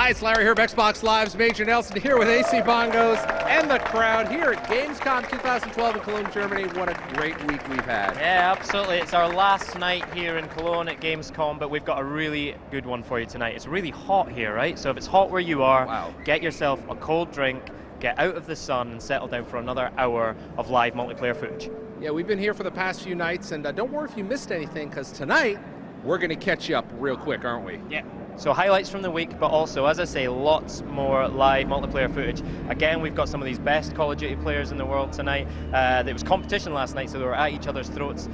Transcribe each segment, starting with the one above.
Hi, it's Larry here, Xbox Live's Major Nelson here with AC Bongos and the crowd here at Gamescom 2012 in Cologne, Germany. What a great week we've had. Yeah, absolutely. It's our last night here in Cologne at Gamescom, but we've got a really good one for you tonight. It's really hot here, right? So if it's hot where you are, Get yourself a cold drink, get out of the sun and settle down for another hour of live multiplayer footage. Yeah, we've been here for the past few nights, and don't worry if you missed anything, because tonight we're going to catch you up real quick, aren't we? Yeah. So highlights from the week, but also, as I say, lots more live multiplayer footage. Again, we've got some of these best Call of Duty players in the world tonight. There was competition last night, so they were at each other's throats.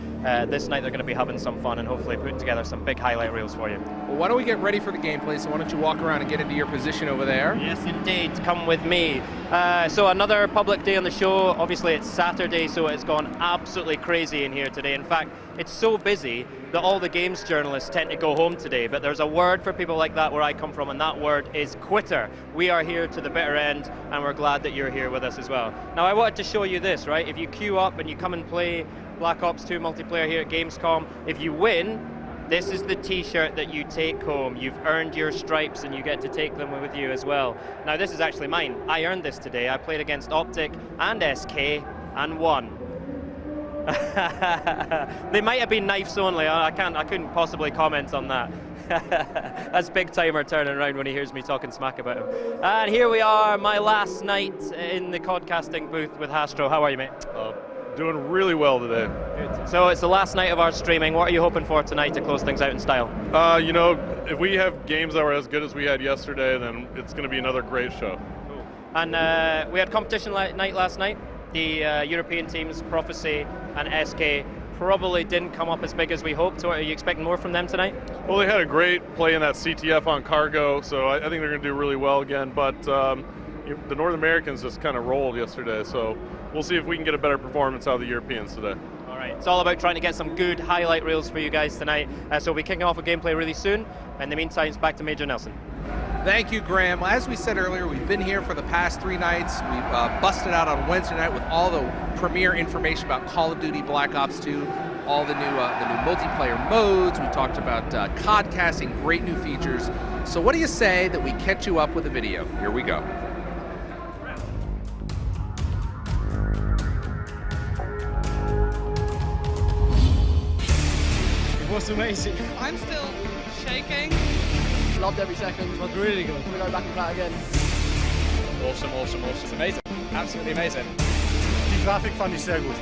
This night they're going to be having some fun and hopefully putting together some big highlight reels for you. Well, why don't we get ready for the gameplay, so why don't you walk around and get into your position over there? Yes, indeed. Come with me. So another public day on the show. Obviously, it's Saturday, so it's gone absolutely crazy in here today. In fact, it's so busy that all the games journalists tend to go home today, but there's a word for people like that where I come from, and that word is quitter. We are here to the bitter end, and we're glad that you're here with us as well. Now, I wanted to show you this, right? If you queue up and you come and play Black Ops 2 multiplayer here at Gamescom, if you win, this is the t-shirt that you take home. You've earned your stripes and you get to take them with you as well. Now, this is actually mine. I earned this today. I played against Optic and SK and won. They might have been knives only. I couldn't possibly comment on that. That's Big Timer turning around when he hears me talking smack about him. And here we are, my last night in the podcasting booth with Hastro. How are you, mate? Doing really well today. Good. So it's the last night of our streaming. What are you hoping for tonight to close things out in style? You know, if we have games that were as good as we had yesterday, then it's going to be another great show. Cool. And we had competition night last night. The European teams, Prophecy and SK, probably didn't come up as big as we hoped. So are you expecting more from them tonight? Well, they had a great play in that CTF on Cargo, so I think they're going to do really well again. But the North Americans just kind of rolled yesterday, so we'll see if we can get a better performance out of the Europeans today. All right, it's all about trying to get some good highlight reels for you guys tonight. So we'll be kicking off a gameplay really soon. In the meantime, it's back to Major Nelson. Thank you, Graham. Well, as we said earlier, we've been here for the past 3 nights. We busted out on Wednesday night with all the premiere information about Call of Duty Black Ops 2, all the new multiplayer modes. We talked about codcasting, great new features. So what do you say that we catch you up with a video? Here we go. It was amazing. I'm still shaking. Loved every second. It was really good. We're going back and back again. Awesome, awesome, awesome. It's amazing. Absolutely amazing. Die Grafik fand ich sehr gut.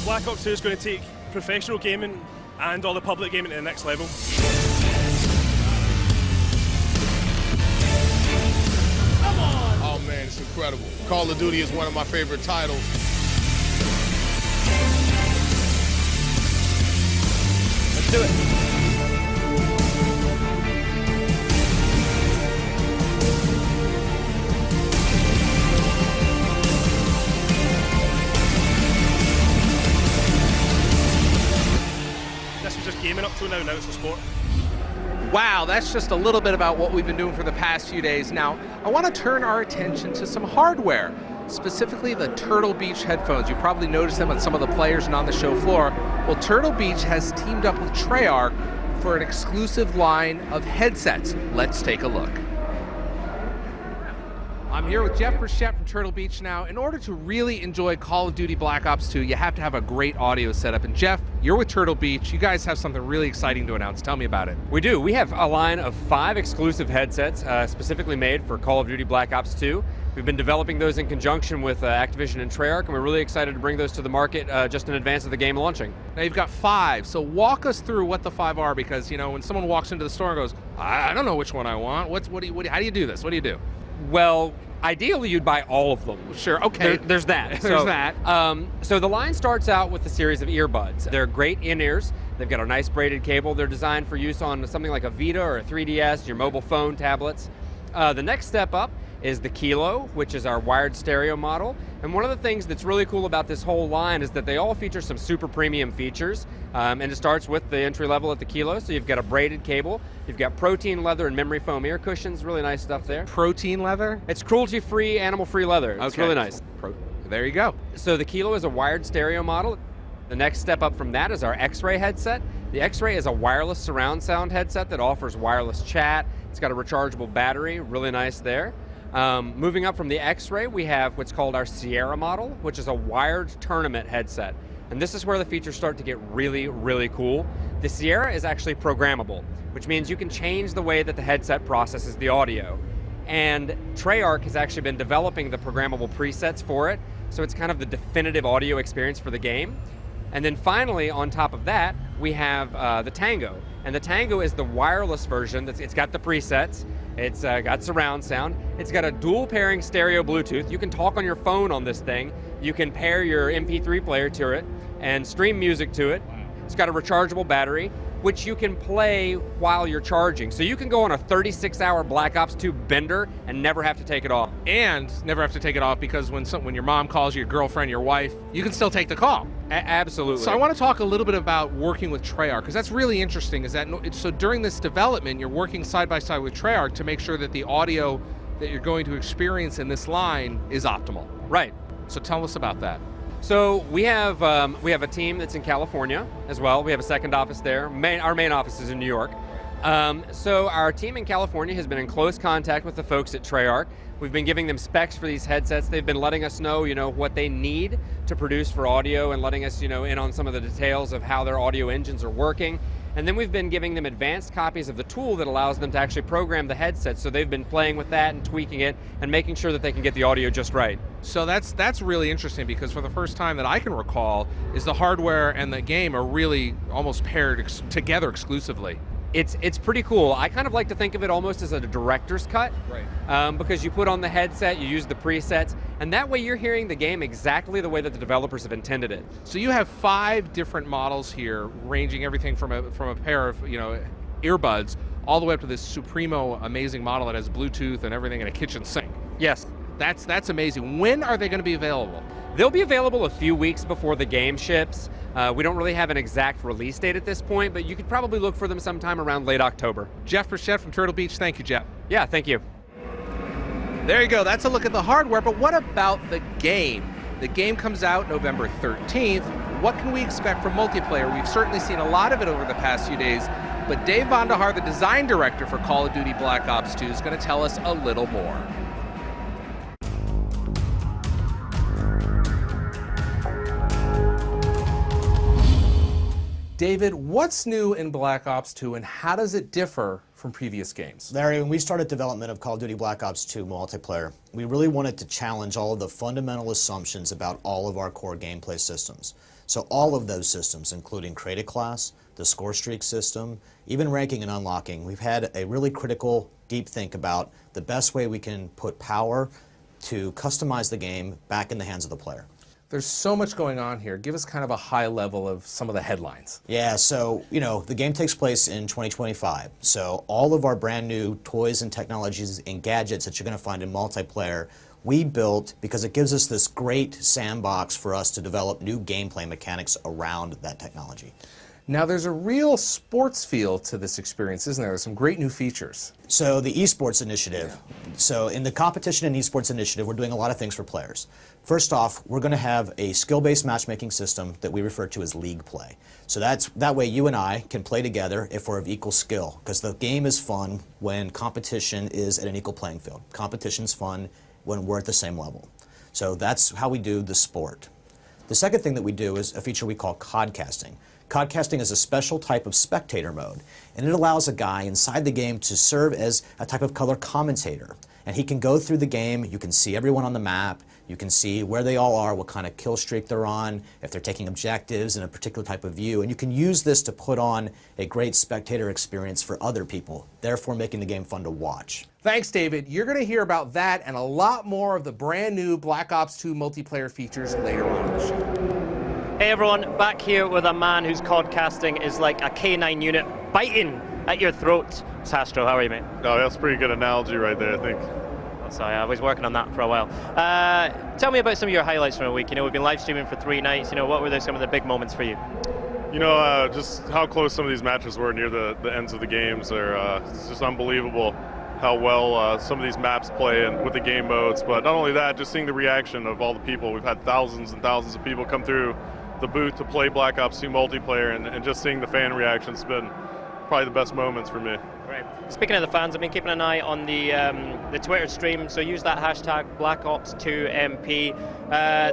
Black Ops 2 is going to take professional gaming and all the public gaming to the next level. Oh man, it's incredible. Call of Duty is one of my favorite titles. Let's do it. This was just gaming up to now it's a sport. Wow, that's just a little bit about what we've been doing for the past few days. Now, I want to turn our attention to some hardware, specifically the Turtle Beach headphones. You probably noticed them on some of the players and on the show floor. Well, Turtle Beach has teamed up with Treyarch for an exclusive line of headsets. Let's take a look. I'm here with Jeff Burchett from Turtle Beach. Now, in order to really enjoy Call of Duty Black Ops 2, you have to have a great audio setup. And Jeff, you're with Turtle Beach. You guys have something really exciting to announce. Tell me about it. We do. We have a line of 5 exclusive headsets specifically made for Call of Duty Black Ops 2. We've been developing those in conjunction with Activision and Treyarch, and we're really excited to bring those to the market just in advance of the game launching. Now, you've got 5, so walk us through what the 5 are, because, you know, when someone walks into the store and goes, I don't know which one I want, how do you do this? What do you do? Well, ideally, you'd buy all of them. Sure, okay. There's that. There's that. So the line starts out with a series of earbuds. They're great in-ears. They've got a nice braided cable. They're designed for use on something like a Vita or a 3DS, your mobile phone, tablets. The next step up is the Kilo, which is our wired stereo model. And one of the things that's really cool about this whole line is that they all feature some super premium features. And it starts with the entry level at the Kilo. So you've got a braided cable, you've got protein leather and memory foam ear cushions, really nice stuff there. Protein leather? It's cruelty-free, animal-free leather. It's really nice. There you go. So the Kilo is a wired stereo model. The next step up from that is our X-Ray headset. The X-Ray is a wireless surround sound headset that offers wireless chat. It's got a rechargeable battery, really nice there. Moving up from the X-Ray, we have what's called our Sierra model, which is a wired tournament headset. And this is where the features start to get really, really cool. The Sierra is actually programmable, which means you can change the way that the headset processes the audio. And Treyarch has actually been developing the programmable presets for it, so it's kind of the definitive audio experience for the game. And then finally, on top of that, we have the Tango. And the Tango is the wireless version. It's got the presets. It's got surround sound. It's got a dual pairing stereo Bluetooth. You can talk on your phone on this thing. You can pair your MP3 player to it and stream music to it. It's got a rechargeable battery, which you can play while you're charging. So you can go on a 36-hour Black Ops 2 bender and never have to take it off. And never have to take it off because when your mom calls you, your girlfriend, your wife, you can still take the call. Absolutely. So I want to talk a little bit about working with Treyarch, because that's really interesting. So during this development, you're working side by side with Treyarch to make sure that the audio that you're going to experience in this line is optimal. Right. So tell us about that. So we have a team that's in California as well. We have a second office there. Our main office is in New York. So our team in California has been in close contact with the folks at Treyarch. We've been giving them specs for these headsets. They've been letting us know, what they need to produce for audio and letting us, in on some of the details of how their audio engines are working. And then we've been giving them advanced copies of the tool that allows them to actually program the headset. So they've been playing with that and tweaking it and making sure that they can get the audio just right. So that's really interesting, because for the first time that I can recall is the hardware and the game are really almost paired together exclusively. It's pretty cool. I kind of like to think of it almost as a director's cut. Right. Because you put on the headset, you use the presets, and that way you're hearing the game exactly the way that the developers have intended it. So you have 5 different models here, ranging everything from a pair of earbuds all the way up to this Supremo amazing model that has Bluetooth and everything and a kitchen sink. Yes. That's amazing. When are they going to be available? They'll be available a few weeks before the game ships. We don't really have an exact release date at this point, but you could probably look for them sometime around late October. Jeff Burchett from Turtle Beach. Thank you, Jeff. Yeah, thank you. There you go. That's a look at the hardware, but what about the game? The game comes out November 13th. What can we expect from multiplayer? We've certainly seen a lot of it over the past few days, but Dave Vonderhaar, the design director for Call of Duty Black Ops 2, is going to tell us a little more. David, what's new in Black Ops 2 and how does it differ from previous games? Larry, when we started development of Call of Duty Black Ops 2 multiplayer, we really wanted to challenge all of the fundamental assumptions about all of our core gameplay systems. So all of those systems, including Create a Class, the score streak system, even ranking and unlocking, we've had a really critical, deep think about the best way we can put power to customize the game back in the hands of the player. There's so much going on here. Give us kind of a high level of some of the headlines. Yeah, so, the game takes place in 2025. So all of our brand new toys and technologies and gadgets that you're going to find in multiplayer, we built because it gives us this great sandbox for us to develop new gameplay mechanics around that technology. Now, there's a real sports feel to this experience, isn't there? There's some great new features. So the esports initiative. So in the competition and esports initiative, we're doing a lot of things for players. First off, we're going to have a skill-based matchmaking system that we refer to as league play. So that way you and I can play together if we're of equal skill, because the game is fun when competition is at an equal playing field. Competition's fun when we're at the same level. So that's how we do the sport. The second thing that we do is a feature we call codcasting. Codcasting is a special type of spectator mode, and it allows a guy inside the game to serve as a type of color commentator. And he can go through the game, you can see everyone on the map, you can see where they all are, what kind of kill streak they're on, if they're taking objectives in a particular type of view, and you can use this to put on a great spectator experience for other people, therefore making the game fun to watch. Thanks, David. You're going to hear about that and a lot more of the brand new Black Ops 2 multiplayer features later on in the show. Hey everyone, back here with a man whose codcasting is like a canine unit biting at your throat. Sastro, how are you, mate? Oh, that's a pretty good analogy right there, I think. So I was working on that for a while. Tell me about some of your highlights from the week. You know, we've been live streaming for 3 nights. You know, what were some of the big moments for you? You know, just how close some of these matches were near the ends of the games. It's just unbelievable how well some of these maps play and with the game modes. But not only that, just seeing the reaction of all the people. We've had thousands and thousands of people come through the booth to play Black Ops 2 multiplayer, and just seeing the fan reactions has been probably the best moments for me. Right. Speaking of the fans, I've been keeping an eye on the Twitter stream, so use that hashtag BlackOps2MP.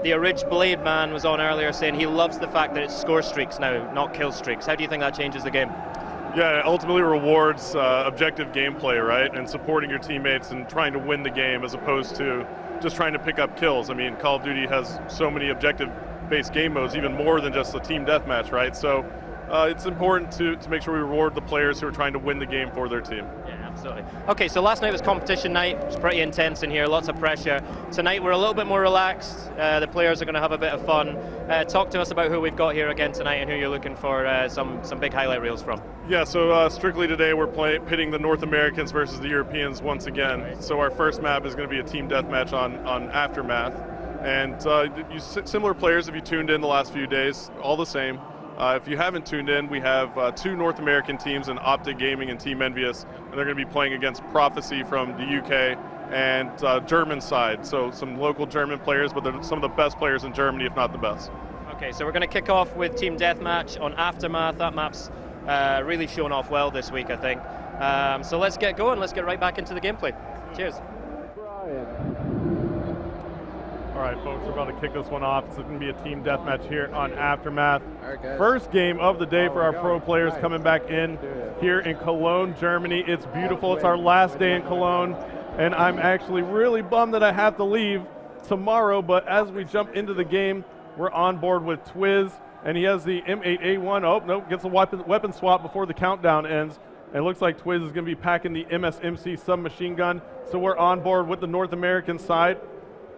The Orig Blade Man was on earlier saying he loves the fact that it's score streaks now, not kill streaks. How do you think that changes the game? Yeah, it ultimately rewards objective gameplay, right? And supporting your teammates and trying to win the game as opposed to just trying to pick up kills. I mean, Call of Duty has so many objective-based game modes, even more than just a team deathmatch, right? So it's important to make sure we reward the players who are trying to win the game for their team. Yeah, absolutely. Okay, so last night was competition night. It was pretty intense in here, lots of pressure. Tonight we're a little bit more relaxed. The players are going to have a bit of fun. Talk to us about who we've got here again tonight and who you're looking for some big highlight reels from. Yeah, so strictly today we're pitting the North Americans versus the Europeans once again. Right. So our first map is going to be a team deathmatch on Aftermath. And similar players if you tuned in the last few days, all the same. If you haven't tuned in, we have 2 North American teams in Optic Gaming and Team Envious, and they're going to be playing against Prophecy from the UK and German side. So some local German players, but they're some of the best players in Germany, if not the best. Okay, so we're going to kick off with Team Deathmatch on Aftermath. That map's really shown off well this week, I think. So let's get going. Let's get right back into the gameplay. Cheers. All right, folks, we're about to kick this one off. It's going to be a team deathmatch here on Aftermath. First game of the day for our pro players coming back in here in Cologne, Germany. It's beautiful. It's our last day in Cologne, and I'm actually really bummed that I have to leave tomorrow, but as we jump into the game, we're on board with Twiz, and he has the M8A1. Oh, no, gets a weapon swap before the countdown ends. And it looks like Twiz is going to be packing the MSMC submachine gun, so we're on board with the North American side.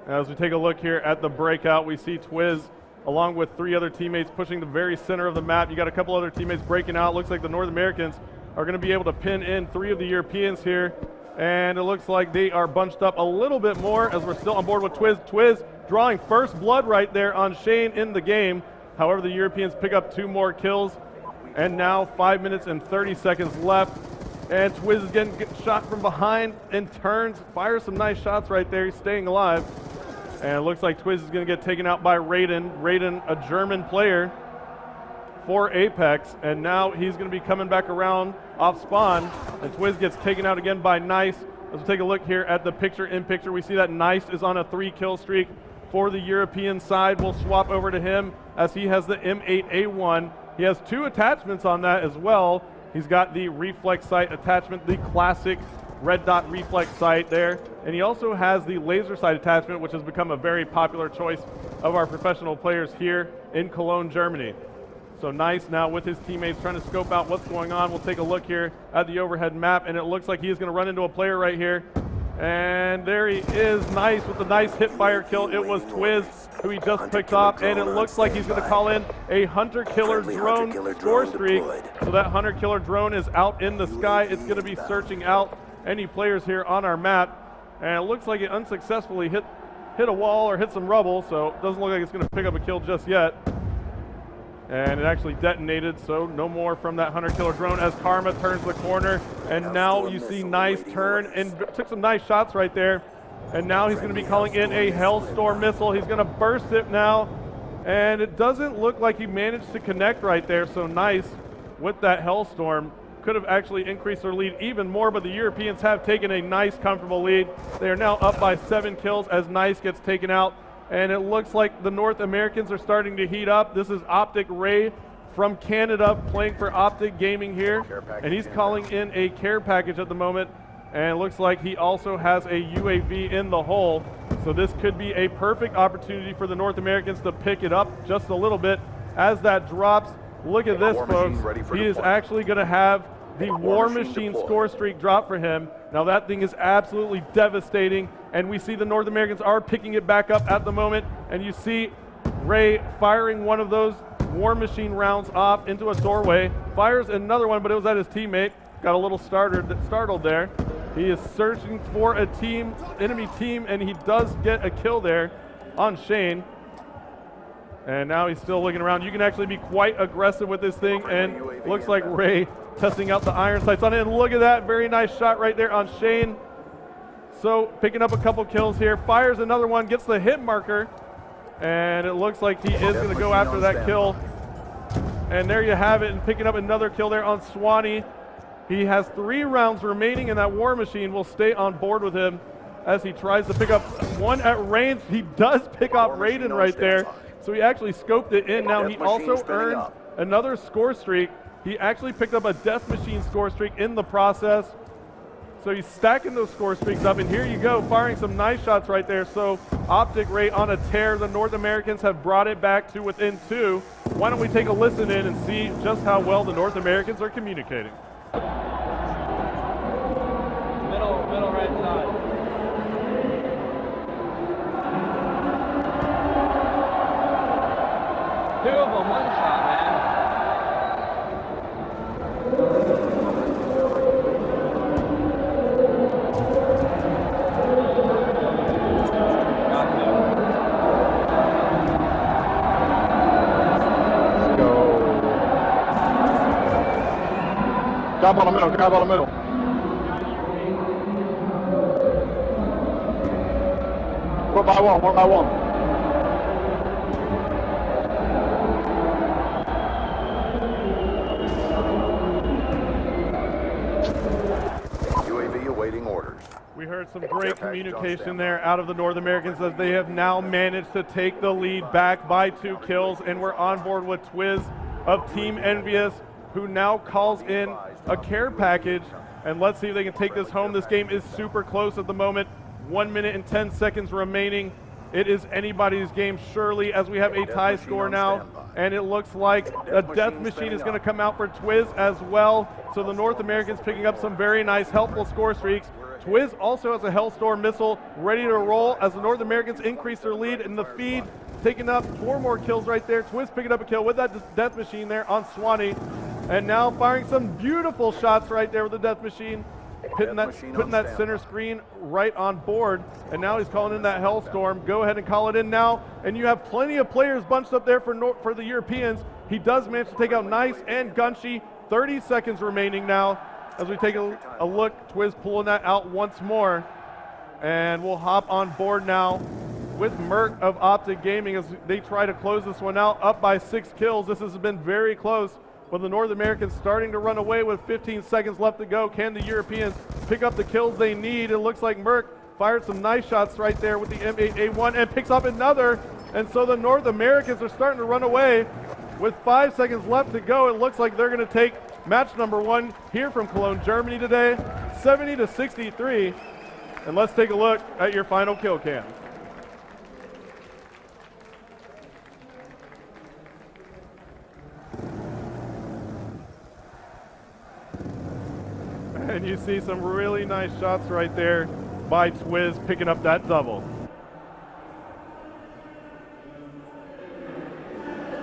As we take a look here at the breakout, we see Twiz along with 3 other teammates pushing the very center of the map. You got a couple other teammates breaking out. Looks like the North Americans are going to be able to pin in 3 of the Europeans here. And it looks like they are bunched up a little bit more as we're still on board with Twiz. Twiz drawing first blood right there on Shane in the game. However, the Europeans pick up 2 more kills. And now 5 minutes and 30 seconds left. And Twiz is getting shot from behind and turns, fires some nice shots right there. He's staying alive. And it looks like Twiz is going to get taken out by Raiden. Raiden, a German player for Apex. And now he's going to be coming back around off spawn. And Twiz gets taken out again by Nice. Let's take a look here at the picture-in-picture. We see that Nice is on a 3-kill streak for the European side. We'll swap over to him as he has the M8A1. He has 2 attachments on that as well. He's got the reflex sight attachment, the classic red dot reflex sight there. And he also has the laser sight attachment, which has become a very popular choice of our professional players here in Cologne, Germany. So Nice now with his teammates trying to scope out what's going on. We'll take a look here at the overhead map, and it looks like he is going to run into a player right here. And there he is, Nice with the nice hip fire kill. It was Twiz who he just picked off, and it looks like he's going to call in a hunter-killer drone score streak. So that hunter-killer drone is out in the sky. It's going to be searching out any players here on our map, and it looks like it unsuccessfully hit a wall or hit some rubble, so it doesn't look like it's going to pick up a kill just yet. And it actually detonated, so no more from that hunter-killer drone as Karma turns the corner. And now you see Nice turn and took some nice shots right there. And now he's going to be calling in a Hellstorm missile. He's going to burst it now. And it doesn't look like he managed to connect right there, so Nice with that Hellstorm could have actually increased their lead even more, but the Europeans have taken a nice, comfortable lead. They are now up by 7 kills as Nice gets taken out. And it looks like the North Americans are starting to heat up. This is Optic Ray from Canada playing for Optic Gaming here. And he's calling in a care package at the moment. And it looks like he also has a UAV in the hole. So this could be a perfect opportunity for the North Americans to pick it up just a little bit. As that drops, look at this, folks. He is actually going to have the War Machine score streak drop for him. Now that thing is absolutely devastating, and we see the North Americans are picking it back up at the moment, and you see Ray firing one of those War Machine rounds off into a doorway, fires another one, but it was at his teammate. Got a little startled there. He is searching for a enemy team, and he does get a kill there on Shane. And now he's still looking around. You can actually be quite aggressive with this thing, and looks like Ray testing out the iron sights on it. And look at that, very nice shot right there on Shane. So picking up a couple kills here, fires another one, gets the hit marker, and it looks like he is going to go after that kill. And there you have it, and picking up another kill there on Swanee. He has 3 rounds remaining, and that War Machine will stay on board with him as he tries to pick up one at range. He does pick off Raiden right there, so he actually scoped it in. Now he also earned another score streak. He actually picked up a Death Machine score streak in the process. So he's stacking those score streaks up, and here you go, firing some nice shots right there. So Optic Ray on a tear. The North Americans have brought it back to within 2. Why don't we take a listen in and see just how well the North Americans are communicating. Middle right side. Two of them, one shot, man. Grab on the middle, grab on the middle. One by one, one by one. UAV awaiting orders. We heard some great communication there out of the North Americans as they have now managed to take the lead back by 2 kills, and we're on board with Twiz of Team Envious, who now calls in a care package, and let's see if they can take this home. This game is super close at the moment. 1 minute and 10 seconds remaining. It is anybody's game, surely, as we have a tie score now, and it looks like a Death Machine is going to come out for Twiz as well. So the North Americans picking up some very nice, helpful score streaks. Twiz also has a Hellstorm missile ready to roll as the North Americans increase their lead in the feed, taking up 4 more kills right there. Twiz picking up a kill with that Death Machine there on Swanee. And now firing some beautiful shots right there with the Death Machine, putting that center screen right on board. And now he's calling in that Hellstorm. Go ahead and call it in now. And you have plenty of players bunched up there for the Europeans. He does manage to take out Nice and Gunshi. 30 seconds remaining now as we take a look. Twiz pulling that out once more. And we'll hop on board now with Merc of Optic Gaming as they try to close this one out, up by 6 kills. This has been very close, with the North Americans starting to run away with 15 seconds left to go. Can the Europeans pick up the kills they need? It looks like Merc fired some nice shots right there with the M8A1 and picks up another. And so the North Americans are starting to run away with 5 seconds left to go. It looks like they're going to take match number 1 here from Cologne, Germany today, 70-63. And let's take a look at your final kill cam. And you see some really nice shots right there by Twiz picking up that double.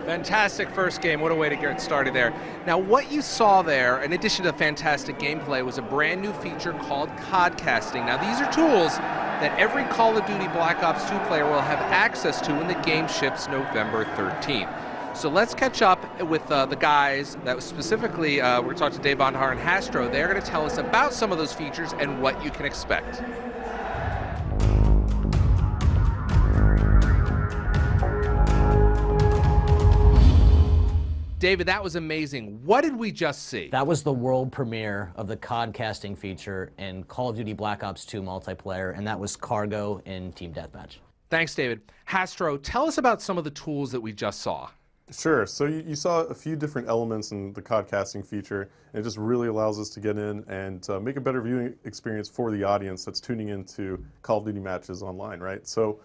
Fantastic first game. What a way to get started there. Now, what you saw there, in addition to fantastic gameplay, was a brand new feature called codcasting. Now, these are tools that every Call of Duty Black Ops 2 player will have access to when the game ships November 13th. So let's catch up with the guys that specifically, we're going to talk to Dave Von Haar and Hastro. They're going to tell us about some of those features and what you can expect. David, that was amazing. What did we just see? That was the world premiere of the codcasting feature in Call of Duty Black Ops 2 multiplayer, and that was Cargo in Team Deathmatch. Thanks, David. Hastro, tell us about some of the tools that we just saw. Sure. So you saw a few different elements in the codcasting feature, and it just really allows us to get in and make a better viewing experience for the audience that's tuning into Call of Duty matches online, right? So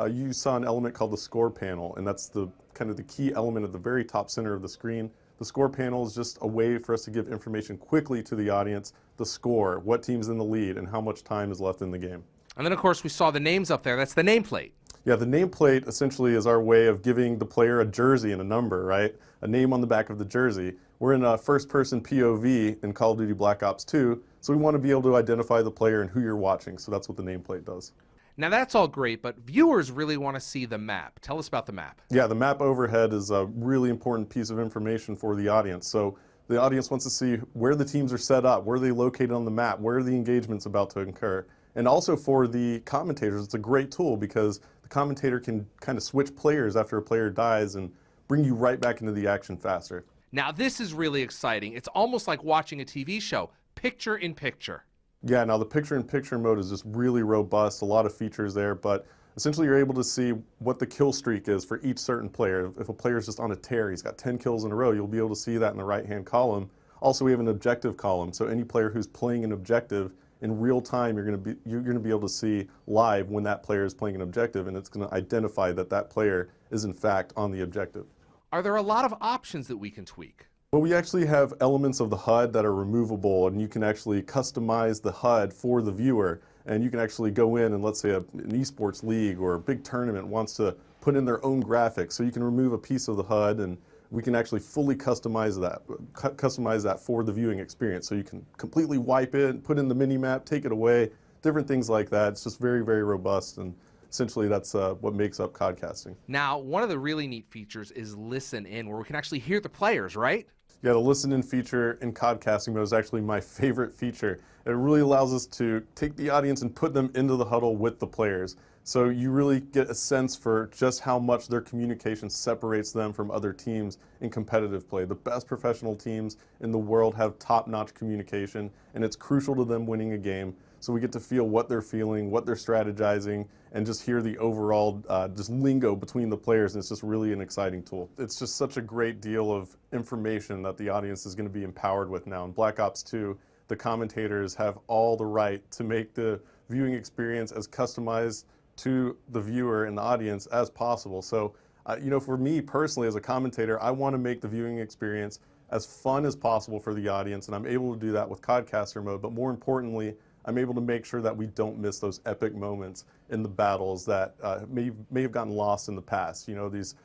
you saw an element called the score panel, and that's the kind of the key element at the very top center of the screen. The score panel is just a way for us to give information quickly to the audience, the score, what team's in the lead, and how much time is left in the game. And then, of course, we saw the names up there. That's the nameplate. Yeah, the nameplate essentially is our way of giving the player a jersey and a number, right? A name on the back of the jersey. We're in a first-person POV in Call of Duty Black Ops 2, so we want to be able to identify the player and who you're watching, so that's what the nameplate does. Now that's all great, but viewers really want to see the map. Tell us about the map. Yeah, the map overhead is a really important piece of information for the audience. So the audience wants to see where the teams are set up, where are they located on the map, where are the engagements about to occur. And also for the commentators, it's a great tool because the commentator can kind of switch players after a player dies and bring you right back into the action faster. Now this is really exciting. It's almost like watching a TV show, picture in picture. Yeah, now the picture-in-picture mode is just really robust, a lot of features there, but essentially you're able to see what the kill streak is for each certain player. If a player's just on a tear, he's got 10 kills in a row, you'll be able to see that in the right-hand column. Also, we have an objective column, so any player who's playing an objective in real time, you're going to be able to see live when that player is playing an objective, and it's going to identify that that player is in fact on the objective. Are there a lot of options that we can tweak? Well, we actually have elements of the HUD that are removable, and you can actually customize the HUD for the viewer. And you can actually go in and let's say an esports league or a big tournament wants to put in their own graphics. So you can remove a piece of the HUD and we can actually fully customize that for the viewing experience. So you can completely wipe it, put in the mini-map, take it away, different things like that. It's just very, very robust, and essentially that's what makes up codcasting. Now, one of the really neat features is Listen In, where we can actually hear the players, right? Yeah, the Listen In feature in codcasting mode is actually my favorite feature. It really allows us to take the audience and put them into the huddle with the players. So you really get a sense for just how much their communication separates them from other teams in competitive play. The best professional teams in the world have top-notch communication, and it's crucial to them winning a game. So we get to feel what they're feeling, what they're strategizing, and just hear the overall just lingo between the players, and it's just really an exciting tool. It's just such a great deal of information that the audience is going to be empowered with now. In Black Ops 2, the commentators have all the right to make the viewing experience as customized to the viewer and the audience as possible. So, you know, for me personally as a commentator, I want to make the viewing experience as fun as possible for the audience, and I'm able to do that with Codcaster mode, but more importantly, I'm able to make sure that we don't miss those epic moments in the battles that may have gotten lost in the past. You know, these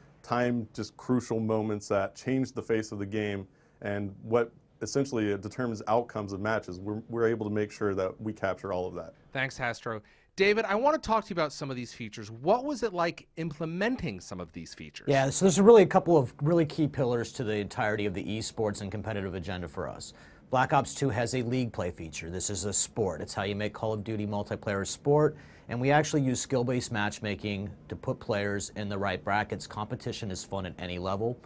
just crucial moments that change the face of the game and what essentially determines outcomes of matches. We're able to make sure that we capture all of that. Thanks, Hastro. David, I want to talk to you about some of these features. What was it like implementing some of these features? Yeah, so there's really a couple of really key pillars to the entirety of the esports and competitive agenda for us. Black Ops 2 has a league play feature. This is a sport. It's how you make Call of Duty multiplayer a sport, and we actually use skill-based matchmaking to put players in the right brackets. Competition is fun at any level,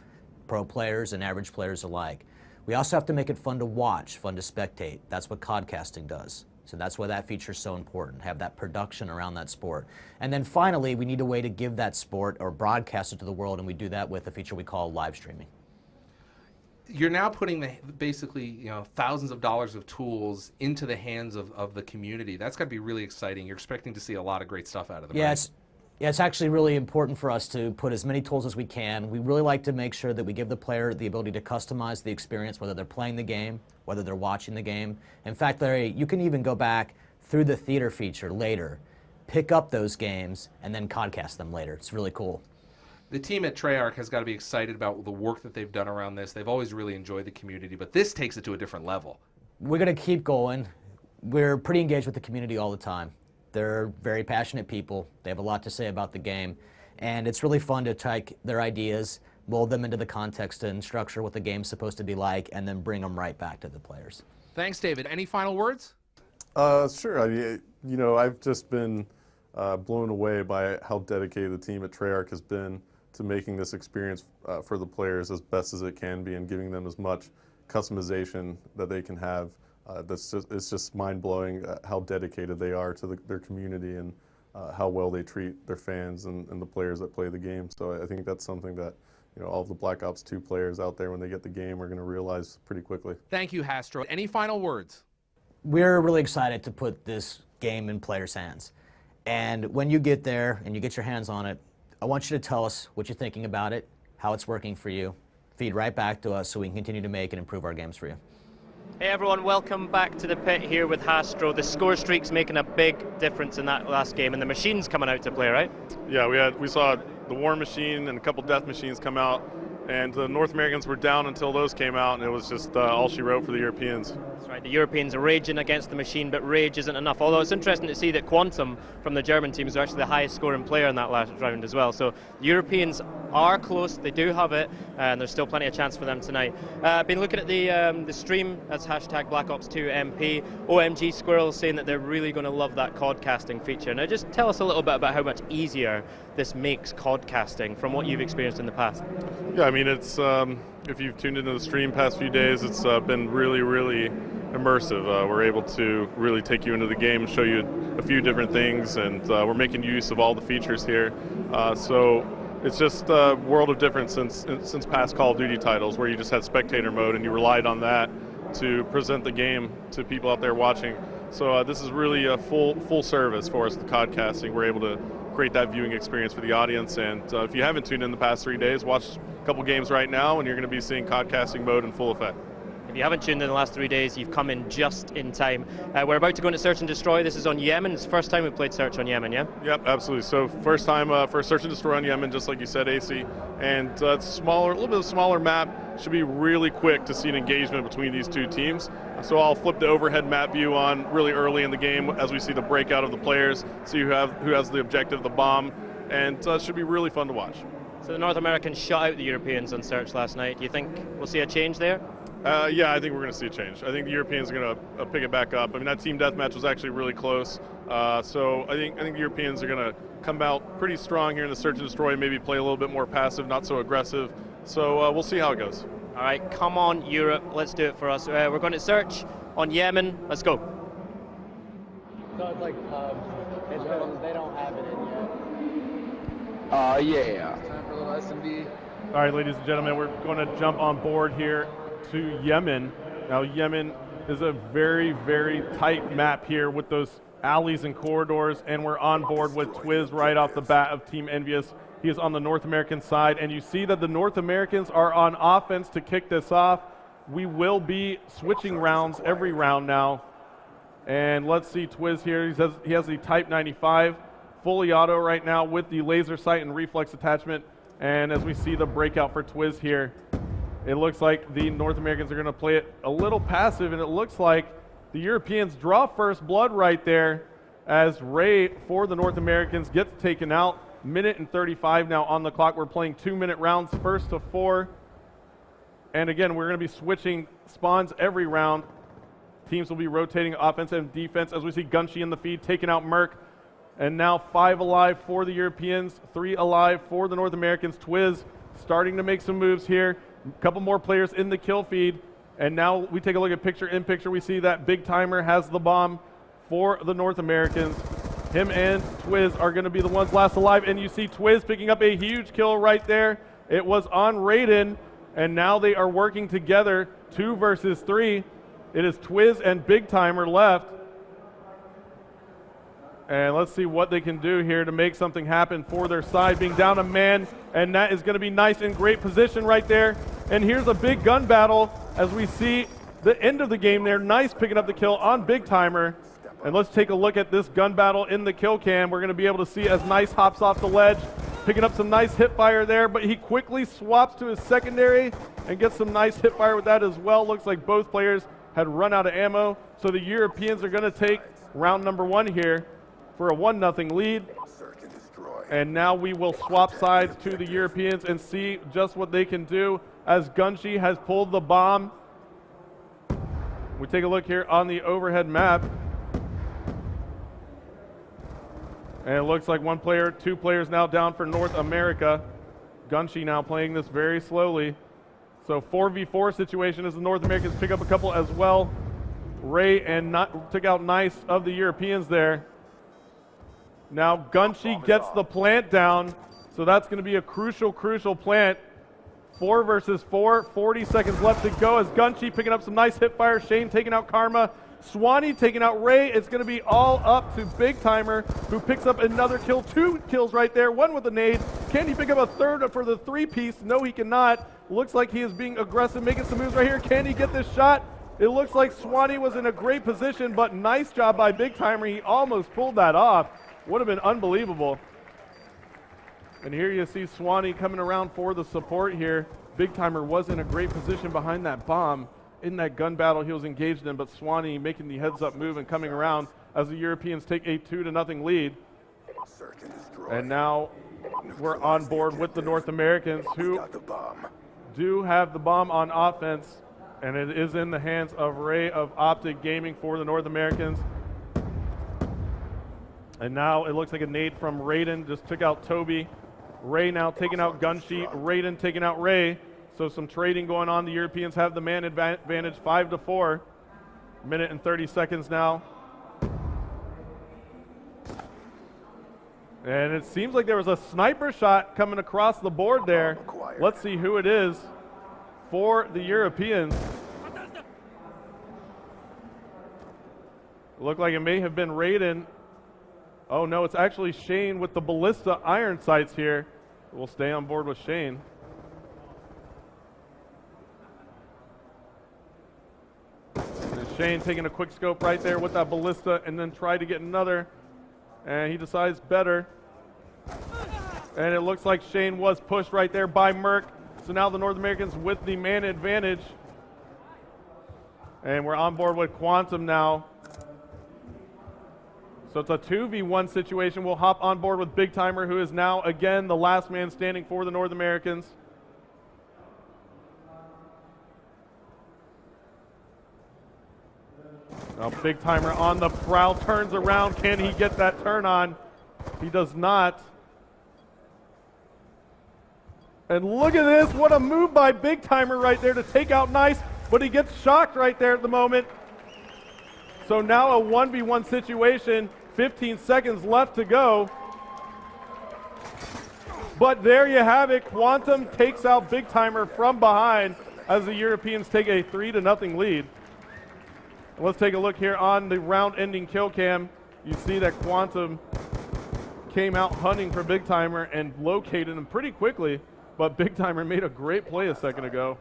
pro players and average players alike. We also have to make it fun to watch, fun to spectate. That's what codcasting does. So that's why that feature is so important, have that production around that sport. And then finally, we need a way to give that sport or broadcast it to the world, and we do that with a feature we call live streaming. You're now putting basically thousands of dollars of tools into the hands of the community. That's got to be really exciting. You're expecting to see a lot of great stuff out of them. Yeah, right? it's actually really important for us to put as many tools as we can. We really like to make sure that we give the player the ability to customize the experience, whether they're playing the game, whether they're watching the game. In fact, Larry, you can even go back through the theater feature later, pick up those games, and then codcast them later. It's really cool. The team at Treyarch has got to be excited about the work that they've done around this. They've always really enjoyed the community, but this takes it to a different level. We're going to keep going. We're pretty engaged with the community all the time. They're very passionate people. They have a lot to say about the game, and it's really fun to take their ideas, mold them into the context and structure what the game's supposed to be like, and then bring them right back to the players. Thanks, David. Any final words? Sure. I mean, I've just been blown away by how dedicated the team at Treyarch has been to making this experience for the players as best as it can be and giving them as much customization that they can have. It's just mind-blowing how dedicated they are to their community and how well they treat their fans and the players that play the game. So I think that's something that all of the Black Ops 2 players out there when they get the game are going to realize pretty quickly. Thank you, Hastro. Any final words? We're really excited to put this game in players' hands. And when you get there and you get your hands on it, I want you to tell us what you're thinking about it, how it's working for you. Feed right back to us so we can continue to make and improve our games for you. Hey everyone, welcome back to the pit here with Hastro. The score streak's making a big difference in that last game, and the machine's coming out to play, right? Yeah, we saw the War Machine and a couple Death Machines come out, and the North Americans were down until those came out, and it was just all she wrote for the Europeans. That's right, the Europeans are raging against the machine, but rage isn't enough. Although it's interesting to see that Quantum from the German team is actually the highest scoring player in that last round as well. So the Europeans are close, they do have it, and there's still plenty of chance for them tonight. I've been looking at the stream, that's hashtag BlackOps2MP. OMG Squirrel saying that they're really going to love that COD casting feature. Now just tell us a little bit about how much easier this makes COD casting from what you've experienced in the past. Yeah, I mean, it's if you've tuned into the stream past few days, it's been really, really immersive. We're able to really take you into the game, show you a few different things, and we're making use of all the features here. So it's just a world of difference since past Call of Duty titles, where you just had spectator mode and you relied on that to present the game to people out there watching. So this is really a full service for us, the COD casting. We're able to create that viewing experience for the audience, and if you haven't tuned in the past 3 days, watch a couple games right now and you're going to be seeing COD casting mode in full effect. If you haven't tuned in the last 3 days, you've come in just in time. We're about to go into Search and Destroy. This is on Yemen. It's the first time we've played Search on Yemen, yeah? Yep, absolutely. So first time for Search and Destroy on Yemen, just like you said, AC. And it's smaller, a little bit of a smaller map. Should be really quick to see an engagement between these two teams. So I'll flip the overhead map view on really early in the game as we see the breakout of the players, see who has the objective, the bomb, and it should be really fun to watch. So the North Americans shut out the Europeans on Search last night. Do you think we'll see a change there? Yeah, I think we're going to see a change. I think the Europeans are going to pick it back up. I mean, that team deathmatch was actually really close. So I think the Europeans are going to come out pretty strong here in the Search and Destroy, maybe play a little bit more passive, not so aggressive. So we'll see how it goes. All right, come on, Europe. Let's do it for us. We're going to Search on Yemen. Let's go. So it's like pubs. It's because they don't have it in yet. Yeah. Time for a little S&B. All right, ladies and gentlemen, we're going to jump on board here to Yemen. Now, Yemen is a very, very tight map here with those alleys and corridors, and we're on board with Twiz right off the bat of Team Envious. He is on the North American side, and you see that the North Americans are on offense to kick this off. We will be switching rounds every round now. And let's see Twiz here. He says he has the Type 95 fully auto right now with the laser sight and reflex attachment. And as we see the breakout for Twiz here, it looks like the North Americans are going to play it a little passive, and it looks like the Europeans draw first blood right there as Ray for the North Americans gets taken out. Minute and 35 now on the clock. We're playing 2-minute rounds, first to 4. And again, we're going to be switching spawns every round. Teams will be rotating offense and defense as we see Gunshi in the feed taking out Merc. And now 5 alive for the Europeans, 3 alive for the North Americans. Twiz starting to make some moves here. A couple more players in the kill feed. And now we take a look at picture in picture. We see that Big Timer has the bomb for the North Americans. Him and Twiz are going to be the ones last alive, and you see Twiz picking up a huge kill right there. It was on Raiden, and now they are working together, 2 versus 3. It is Twiz and Big Timer left. And let's see what they can do here to make something happen for their side, being down a man, and that is going to be nice in great position right there. And here's a big gun battle as we see the end of the game there. Nice picking up the kill on Big Timer. And let's take a look at this gun battle in the kill cam. We're going to be able to see as Nice hops off the ledge, picking up some nice hip fire there, but he quickly swaps to his secondary and gets some nice hip fire with that as well. Looks like both players had run out of ammo, so the Europeans are going to take round number 1 here for a 1-0 lead. And now we will swap sides to the Europeans and see just what they can do as Gunshi has pulled the bomb. We take a look here on the overhead map. And it looks like 1 player, 2 players now down for North America. Gunshi now playing this very slowly. So 4v4 situation as the North Americans pick up a couple as well. Ray and took out Nice of the Europeans there. Now Gunshi gets the plant down, so that's going to be a crucial plant. 4 versus 4, 40 seconds left to go as Gunshi picking up some nice hip fire. Shane taking out Karma. Swanee taking out Ray. It's going to be all up to Big Timer, who picks up another kill. 2 kills right there, 1 with a nade. Can he pick up a third for the 3-piece? No, he cannot. Looks like he is being aggressive, making some moves right here. Can he get this shot? It looks like Swanee was in a great position, but nice job by Big Timer. He almost pulled that off. Would have been unbelievable. And here you see Swanee coming around for the support here. Big Timer was in a great position behind that bomb in that gun battle he was engaged in, but Swanee making the heads-up move and coming around as the Europeans take a 2-0 lead. And now we're on board with the North Americans, who do have the bomb on offense, and it is in the hands of Ray of Optic Gaming for the North Americans. And now it looks like a nade from Raiden just took out Toby. Ray now taking out Gunshi, Raiden taking out Ray. So some trading going on. The Europeans have the man advantage 5-4. Minute and 30 seconds now. And it seems like there was a sniper shot coming across the board there. Let's see who it is for the Europeans. Looked like it may have been Raiden. Oh no, it's actually Shane with the ballista iron sights here. We'll stay on board with Shane. And Shane taking a quick scope right there with that ballista and then try to get another. And he decides better. And it looks like Shane was pushed right there by Merc. So now the North Americans with the man advantage. And we're on board with Quantum now. So it's a 2v1 situation. We'll hop on board with Big Timer, who is now again the last man standing for the North Americans. Now Big Timer on the prowl, turns around. Can he get that turn on? He does not. And look at this, what a move by Big Timer right there to take out Nice, but he gets shocked right there at the moment. So now a 1v1 situation, 15 seconds left to go. But there you have it, Quantum takes out Big Timer from behind as the Europeans take a 3-0 lead. Let's take a look here on the round-ending kill cam. You see that Quantum came out hunting for Big Timer and located him pretty quickly, but Big Timer made a great play a second ago.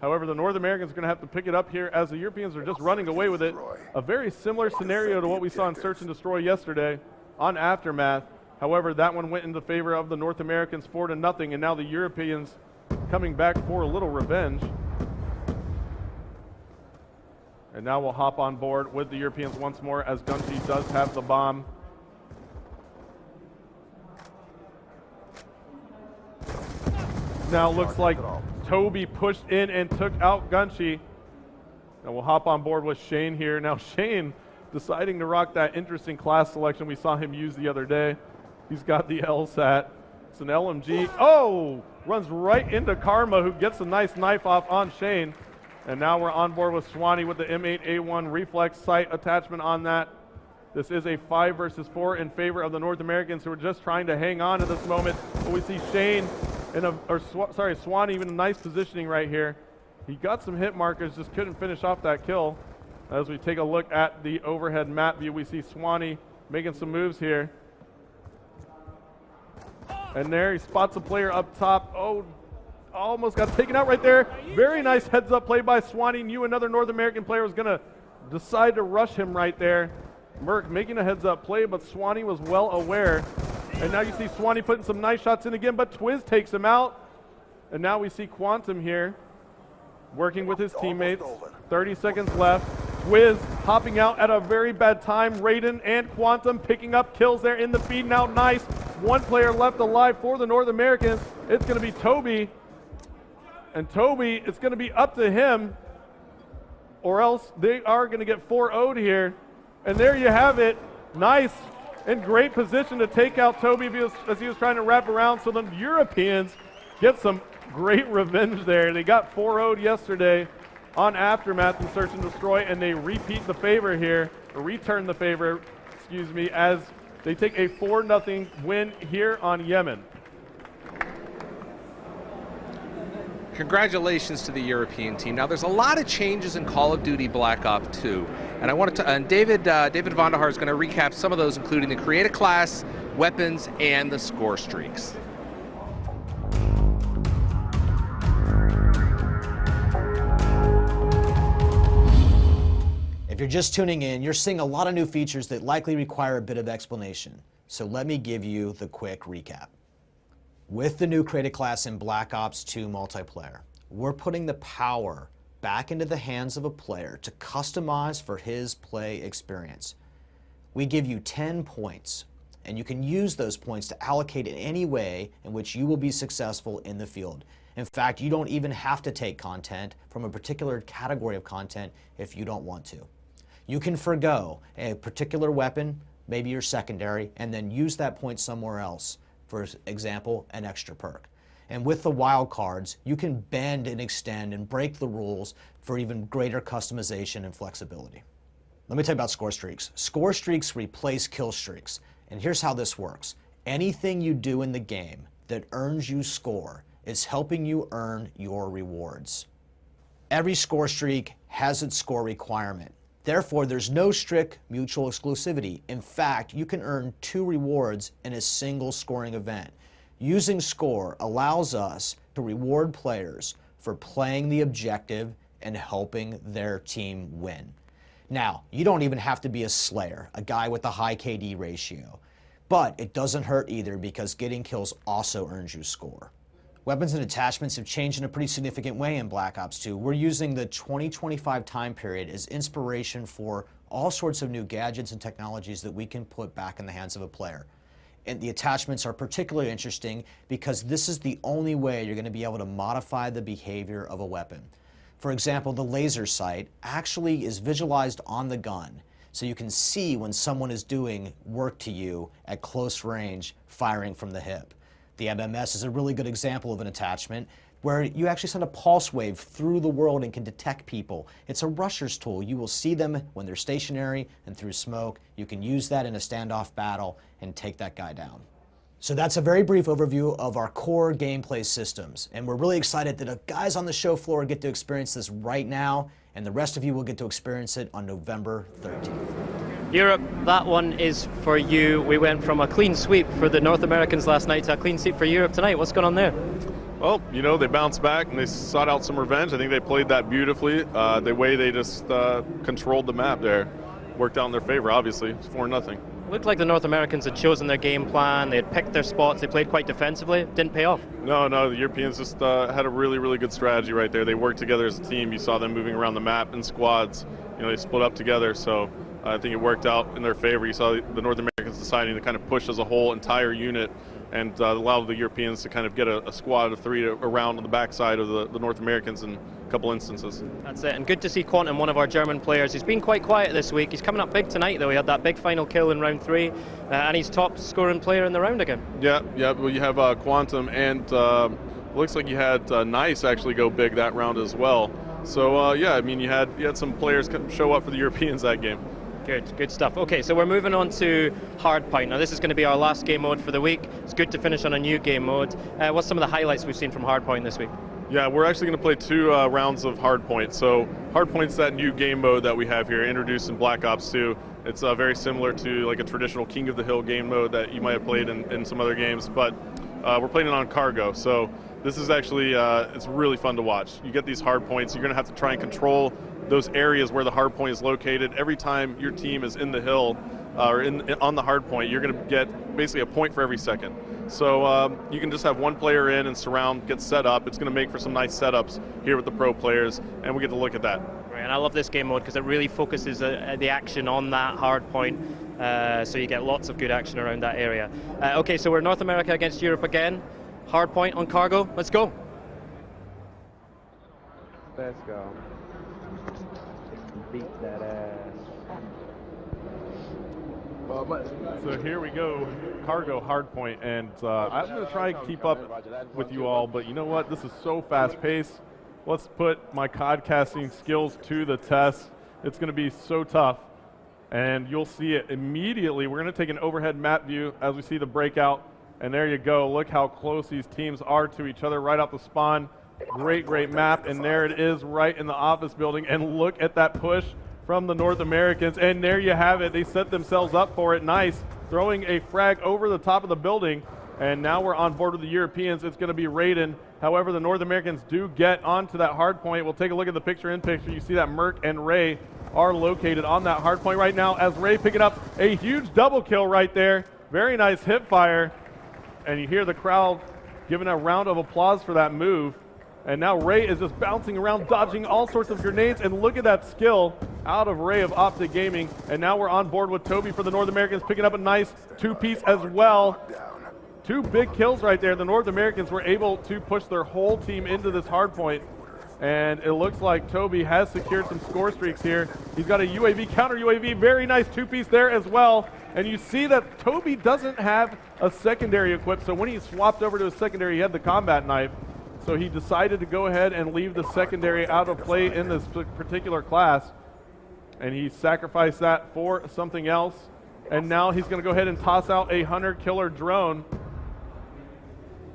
However, the North Americans are going to have to pick it up here as the Europeans are just running away with it. A very similar scenario to what we saw in Search and Destroy yesterday on Aftermath. However, that one went into favor of the North Americans 4-0, and now the Europeans coming back for a little revenge. And now we'll hop on board with the Europeans once more as Gunshi does have the bomb. Now looks like Toby pushed in and took out Gunshi. Now we'll hop on board with Shane here. Now Shane deciding to rock that interesting class selection we saw him use the other day. He's got the LSAT. It's an LMG. Oh! Runs right into Karma, who gets a nice knife off on Shane. And now we're on board with Swanee with the M8A1 reflex sight attachment on that. This is a 5 versus 4 in favor of the North Americans, who are just trying to hang on at this moment. But we see Shane Swanee even in nice positioning right here. He got some hit markers, just couldn't finish off that kill. As we take a look at the overhead map view, we see Swanee making some moves here. And there he spots a player up top. Oh, almost got taken out right there. Very nice heads up play by Swanee. Knew another North American player was going to decide to rush him right there. Merc making a heads up play, but Swanee was well aware. And now you see Swanee putting some nice shots in again, but Twiz takes him out. And now we see Quantum here working with his teammates. 30 seconds left. Twiz hopping out at a very bad time. Raiden and Quantum picking up kills there in the feed. Now Nice. One player left alive for the North Americans. It's going to be Toby. And Toby, it's going to be up to him, or else they are going to get 4-0'd here. And there you have it. Nice. In great position to take out Toby as he was trying to wrap around. So the Europeans get some great revenge there. They got 4-0'd yesterday on Aftermath and Search and Destroy, and they repeat the favor here, or return the favor, excuse me, as they take a 4-0 win here on Yemen. Congratulations to the European team. Now, there's a lot of changes in Call of Duty Black Ops 2, and I wanted to. And David Vonderhaar is going to recap some of those, including the creative class, weapons, and the score streaks. If you're just tuning in, you're seeing a lot of new features that likely require a bit of explanation. So let me give you the quick recap. With the new created class in Black Ops 2 multiplayer, we're putting the power back into the hands of a player to customize for his play experience. We give you 10 points, and you can use those points to allocate in any way in which you will be successful in the field. In fact, you don't even have to take content from a particular category of content if you don't want to. You can forgo a particular weapon, maybe your secondary, and then use that point somewhere else. For example, an extra perk. And with the wild cards, you can bend and extend and break the rules for even greater customization and flexibility. Let me tell you about score streaks. Score streaks replace kill streaks. And here's how this works. Anything you do in the game that earns you score is helping you earn your rewards. Every score streak has its score requirement. Therefore, there's no strict mutual exclusivity. In fact, you can earn 2 rewards in a single scoring event. Using score allows us to reward players for playing the objective and helping their team win. Now, you don't even have to be a Slayer, a guy with a high KD ratio. But it doesn't hurt either because getting kills also earns you score. Weapons and attachments have changed in a pretty significant way in Black Ops 2. We're using the 2025 time period as inspiration for all sorts of new gadgets and technologies that we can put back in the hands of a player. And the attachments are particularly interesting because this is the only way you're going to be able to modify the behavior of a weapon. For example, the laser sight actually is visualized on the gun, so you can see when someone is doing work to you at close range, firing from the hip. The MMS is a really good example of an attachment where you actually send a pulse wave through the world and can detect people. It's a rusher's tool. You will see them when they're stationary and through smoke. You can use that in a standoff battle and take that guy down. So that's a very brief overview of our core gameplay systems. And we're really excited that the guys on the show floor get to experience this right now, and the rest of you will get to experience it on November 13th. Europe, that one is for you. We went from a clean sweep for the North Americans last night to a clean sweep for Europe tonight. What's going on there? Well, you know, they bounced back and they sought out some revenge. I think they played that beautifully. The way they just controlled the map there worked out in their favor, obviously. It's 4-0. Looked like the North Americans had chosen their game plan. They had picked their spots. They played quite defensively. Didn't pay off. No, the Europeans just had a really, really good strategy right there. They worked together as a team. You saw them moving around the map in squads. You know, they split up together. So I think it worked out in their favor. You saw the North Americans deciding to kind of push as a whole entire unit and allowed the Europeans to kind of get a squad of 3 around on the backside of the North Americans in a couple instances. That's it. And good to see Quantum, one of our German players. He's been quite quiet this week. He's coming up big tonight, though. He had that big final kill in round 3, and he's top scoring player in the round again. Yeah. Well, you have Quantum, and looks like you had Nice actually go big that round as well. So yeah, I mean, you had some players show up for the Europeans that game. Good stuff. Okay, so we're moving on to Hardpoint. Now this is going to be our last game mode for the week. It's good to finish on a new game mode. What's some of the highlights we've seen from Hardpoint this week? Yeah, we're actually going to play 2 rounds of Hardpoint. So Hardpoint's that new game mode that we have here, introduced in Black Ops 2. It's very similar to like a traditional King of the Hill game mode that you might have played in some other games, but we're playing it on cargo. So this is actually, it's really fun to watch. You get these hardpoints. You're going to have to try and control those areas where the hardpoint is located. Every time your team is in the hill or on the hardpoint, you're going to get basically a point for every second. So you can just have one player in and surround, get set up. It's going to make for some nice setups here with the pro players, and we get to look at that. Right, and I love this game mode because it really focuses the action on that hardpoint, so you get lots of good action around that area. Okay, so we're North America against Europe again. Hardpoint on cargo. Let's go. Let's go. Beat that ass. So here we go, cargo hardpoint, and I'm going to try and keep up with you all, but you know what? This is so fast-paced. Let's put my codcasting skills to the test. It's going to be so tough, and you'll see it immediately. We're going to take an overhead map view as we see the breakout, and there you go. Look how close these teams are to each other right off the spawn. Great map, and there it is right in the office building, and look at that push from the North Americans, and there you have it. They set themselves up for it. Nice, throwing a frag over the top of the building, and now we're on board with the Europeans. It's going to be Raiden. However, the North Americans do get onto that hard point. We'll take a look at the picture-in-picture. You see that Merc and Ray are located on that hard point right now, as Ray picking up a huge double kill right there. Very nice hip fire. And you hear the crowd giving a round of applause for that move. And now Ray is just bouncing around, dodging all sorts of grenades, and look at that skill out of Ray of Optic Gaming. And now we're on board with Toby for the North Americans, picking up a nice two-piece as well. 2 big kills right there. The North Americans were able to push their whole team into this hard point. And it looks like Toby has secured some score streaks here. He's got a UAV, counter UAV, very nice two-piece there as well. And you see that Toby doesn't have a secondary equipped, so when he swapped over to a secondary, he had the combat knife. So he decided to go ahead and leave the secondary out of play in this particular class. And he sacrificed that for something else. And now he's going to go ahead and toss out a hunter-killer drone.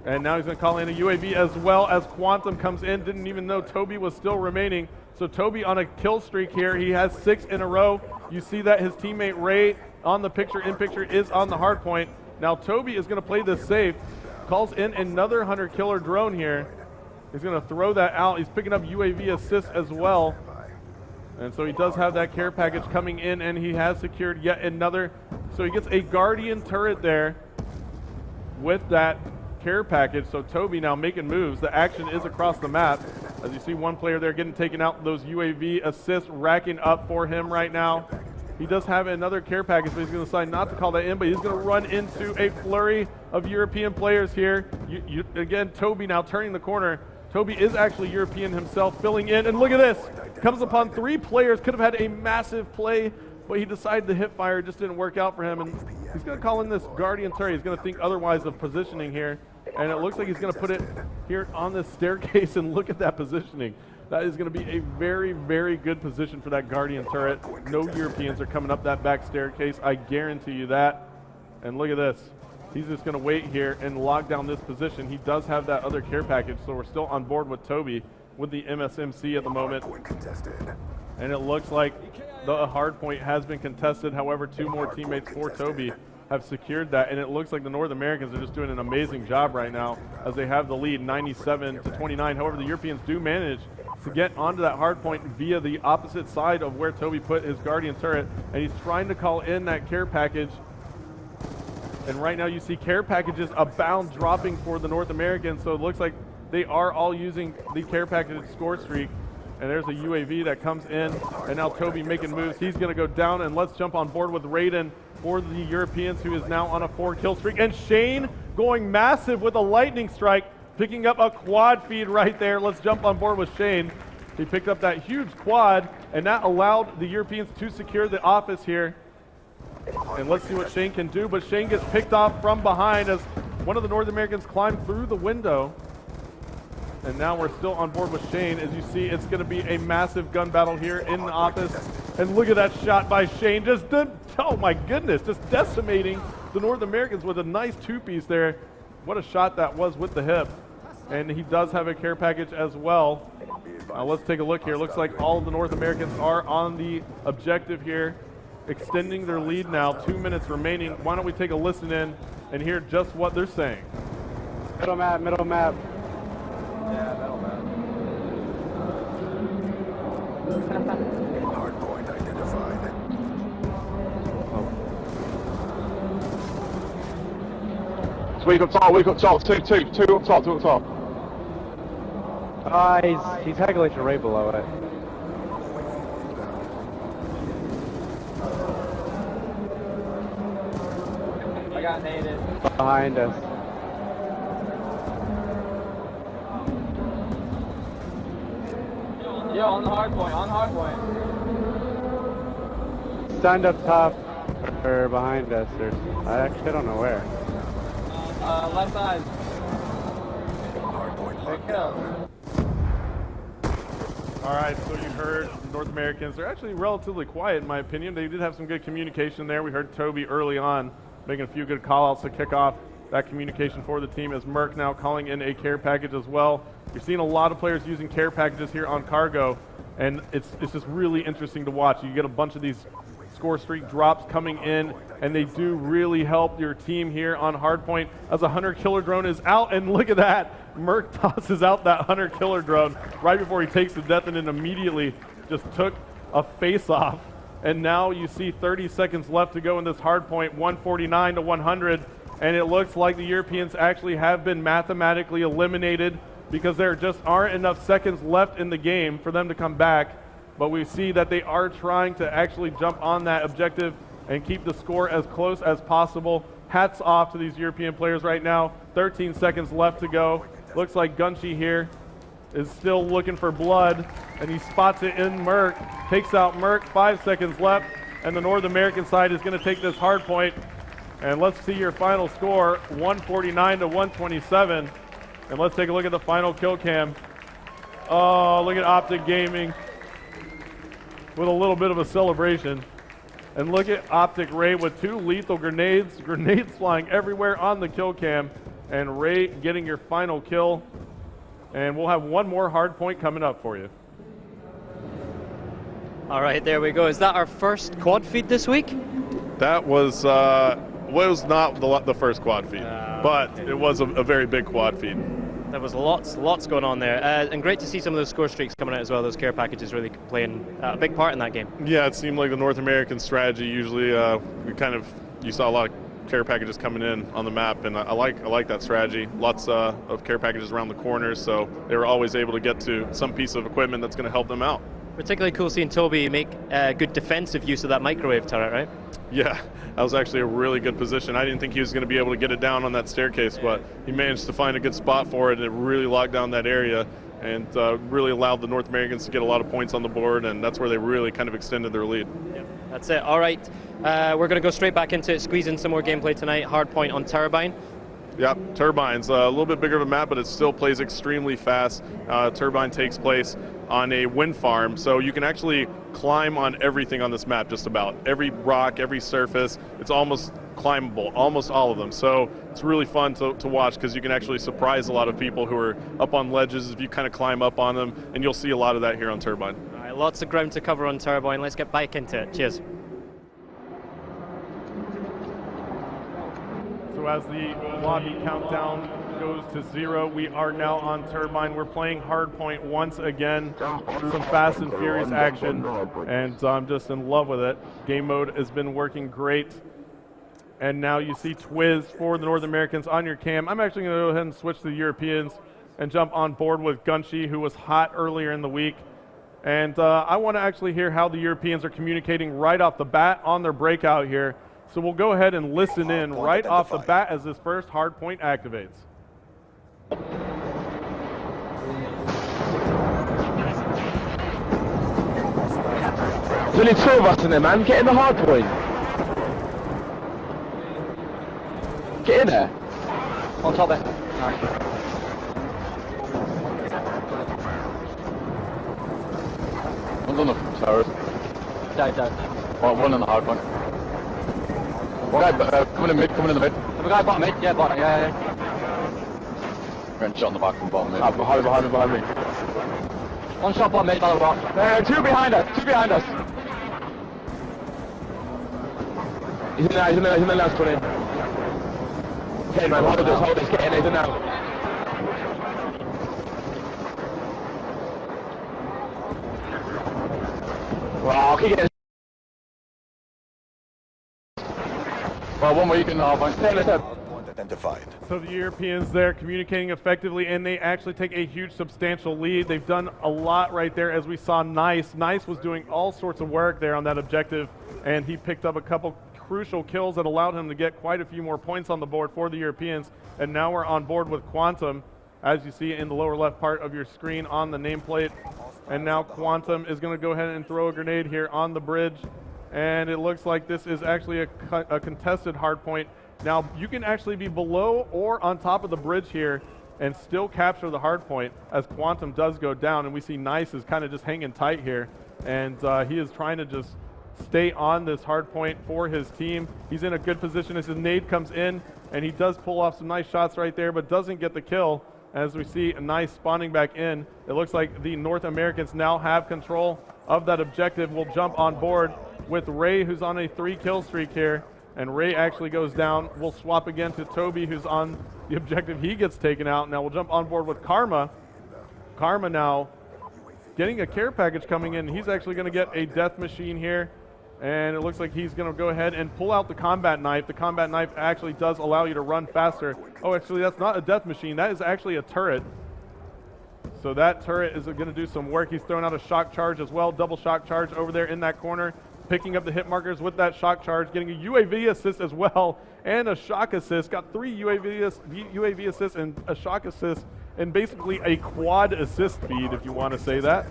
And now he's going to call in a UAV as well as Quantum comes in. Didn't even know Toby was still remaining. So Toby on a kill streak here. He has 6 in a row. You see that his teammate Ray on the picture-in-picture is on the hard point. Now Toby is going to play this safe. Calls in another hunter-killer drone here. He's going to throw that out. He's picking up UAV assist as well. And so he does have that care package coming in, and he has secured yet another. So he gets a Guardian turret there with that care package. So Toby now making moves. The action is across the map. As you see one player there getting taken out, those UAV assists racking up for him right now. He does have another care package, but he's going to decide not to call that in, but he's going to run into a flurry of European players here. Again, Toby now turning the corner. Toby is actually European himself, filling in, and look at this. Comes upon 3 players, could have had a massive play, but he decided the hip fire just didn't work out for him, and he's going to call in this Guardian turret. He's going to think otherwise of positioning here, and it looks like he's going to put it here on this staircase, and look at that positioning. That is going to be a very, very good position for that Guardian turret. No Europeans are coming up that back staircase, I guarantee you that. And look at this. He's just going to wait here and lock down this position. He does have that other care package, so we're still on board with Toby with the MSMC at the moment. And it looks like the hard point has been contested. However, 2 more teammates for Toby have secured that, and it looks like the North Americans are just doing an amazing job right now as they have the lead 97-29. However, the Europeans do manage to get onto that hard point via the opposite side of where Toby put his Guardian turret, and he's trying to call in that care package. And right now you see care packages abound dropping for the North Americans, so it looks like they are all using the care package score streak. And there's a UAV that comes in, and now Toby making moves. He's going to go down, and let's jump on board with Raiden for the Europeans, who is now on a 4-kill streak. And Shane going massive with a lightning strike, picking up a quad feed right there. Let's jump on board with Shane. He picked up that huge quad, and that allowed the Europeans to secure the office here. And let's see what Shane can do, but Shane gets picked off from behind as one of the North Americans climbed through the window. And now we're still on board with Shane. As you see, it's going to be a massive gun battle here in the office. And look at that shot by Shane. Oh my goodness, just decimating the North Americans with a nice 2-piece there. What a shot that was with the hip. And he does have a care package as well. Let's take a look here. Looks like all of the North Americans are on the objective here, extending their lead now. 2 minutes remaining. Why don't we take a listen in and hear just what they're saying. Middle map, middle map. Yeah, middle map. Hardpoint identified. So we've got top, two up top. He's heckling right below it. I got naded. Behind us. Yo, on the hard point, Stunned up top, or behind us. I actually don't know where. Left side. Hardpoint kill. All right, so you heard the North Americans. They're actually relatively quiet, in my opinion. They did have some good communication there. We heard Toby early on making a few good call-outs to kick off that communication for the team, as Merck now calling in a care package as well. You're seeing a lot of players using care packages here on Cargo, and it's just really interesting to watch. You get a bunch of these score streak drops coming in, and they do really help your team here on Hardpoint as a hunter-killer drone is out. And look at that, Merck tosses out that hunter-killer drone right before he takes the death, and then immediately just took a face-off. And now you see 30 seconds left to go in this hard point, 149 to 100. And it looks like the Europeans actually have been mathematically eliminated because there just aren't enough seconds left in the game for them to come back. But we see that they are trying to actually jump on that objective and keep the score as close as possible. Hats off to these European players right now. 13 seconds left to go. Looks like Gunshi here is still looking for blood, and he spots it in Merc, takes out Merc, 5 seconds left, and the North American side is going to take this hard point. And let's see your final score, 149 to 127. And let's take a look at the final kill cam. Oh, look at Optic Gaming with a little bit of a celebration. And look at Optic Ray with 2 lethal grenades flying everywhere on the kill cam, and Ray getting your final kill. And we'll have one more hard point coming up for you. All right, there we go. Is that our first quad feed this week? That was not the first quad feed, but it was a very big quad feed. There was lots going on there, and great to see some of those score streaks coming out as well. Those care packages really playing a big part in that game. Yeah, it seemed like the North American strategy usually you saw a lot of care packages coming in on the map, and I like that strategy. Lots of care packages around the corners, so they were always able to get to some piece of equipment that's going to help them out. Particularly cool seeing Toby make good defensive use of that microwave turret, right? Yeah, that was actually a really good position. I didn't think he was going to be able to get it down on that staircase, but he managed to find a good spot for it, and it really locked down that area and really allowed the North Americans to get a lot of points on the board, and that's where they really kind of extended their lead. Yeah, that's it. All right, we're going to go straight back into it, squeeze in some more gameplay tonight. Hard point on Turbine. Yep, Turbine's a little bit bigger of a map, but it still plays extremely fast. Turbine takes place on a wind farm, so you can actually climb on everything on this map, just about. Every rock, every surface, it's almost climbable, almost all of them. So it's really fun to watch because you can actually surprise a lot of people who are up on ledges if you kind of climb up on them, and you'll see a lot of that here on Turbine. All right, lots of ground to cover on Turbine. Let's get back into it. Cheers. So as the lobby countdown goes to 0, we are now on Turbine. We're playing Hardpoint once again. Some fast and furious action, and I'm just in love with it. Game mode has been working great. And now you see Twiz for the North Americans on your cam. I'm actually going to go ahead and switch to the Europeans and jump on board with Gunshi, who was hot earlier in the week. And I want to actually hear how the Europeans are communicating right off the bat on their breakout here. So we'll go ahead and listen in right off the bat as this first hard point activates. There's only 2 of us in there, man. Get in the hard point. Get in there. On top there. Alright. One's on the towers. Down. One on the hard point. One guy coming in the mid. Have a guy bottom mid? Yeah, bottom, yeah. Got shot on the back from bottom mid. Behind me. One shot bottom mid by the rock. 2 behind us. He's in the last one in. Okay, man, hold this, get in, he's in now. Well, keep getting. Well, one more you can identified. So the Europeans there communicating effectively, and they actually take a huge substantial lead. They've done a lot right there, as we saw Nice. Nice was doing all sorts of work there on that objective, and he picked up a couple crucial kills that allowed him to get quite a few more points on the board for the Europeans. And now we're on board with Quantum, as you see in the lower left part of your screen on the nameplate. And now Quantum is going to go ahead and throw a grenade here on the bridge. And it looks like this is actually a contested hard point. Now, you can actually be below or on top of the bridge here and still capture the hard point as Quantum does go down. And we see Nice is kind of just hanging tight here. And he is trying to just stay on this hard point for his team. He's in a good position as his nade comes in, and he does pull off some nice shots right there, but doesn't get the kill. As we see a Nice spawning back in, it looks like the North Americans now have control of that objective. We'll jump on board with Ray, who's on a 3-kill streak here, and Ray actually goes down. We'll swap again to Toby, who's on the objective. He gets taken out. Now we'll jump on board with Karma. Karma now getting a care package coming in. He's actually going to get a death machine here. And it looks like he's going to go ahead and pull out the combat knife. The combat knife actually does allow you to run faster. Oh, actually, that's not a death machine. That is actually a turret. So that turret is going to do some work. He's throwing out a shock charge as well. Double shock charge over there in that corner. Picking up the hit markers with that shock charge. Getting a UAV assist as well. And a shock assist. Got 3 UAV assists and a shock assist. And basically a quad assist feed, if you want to say that.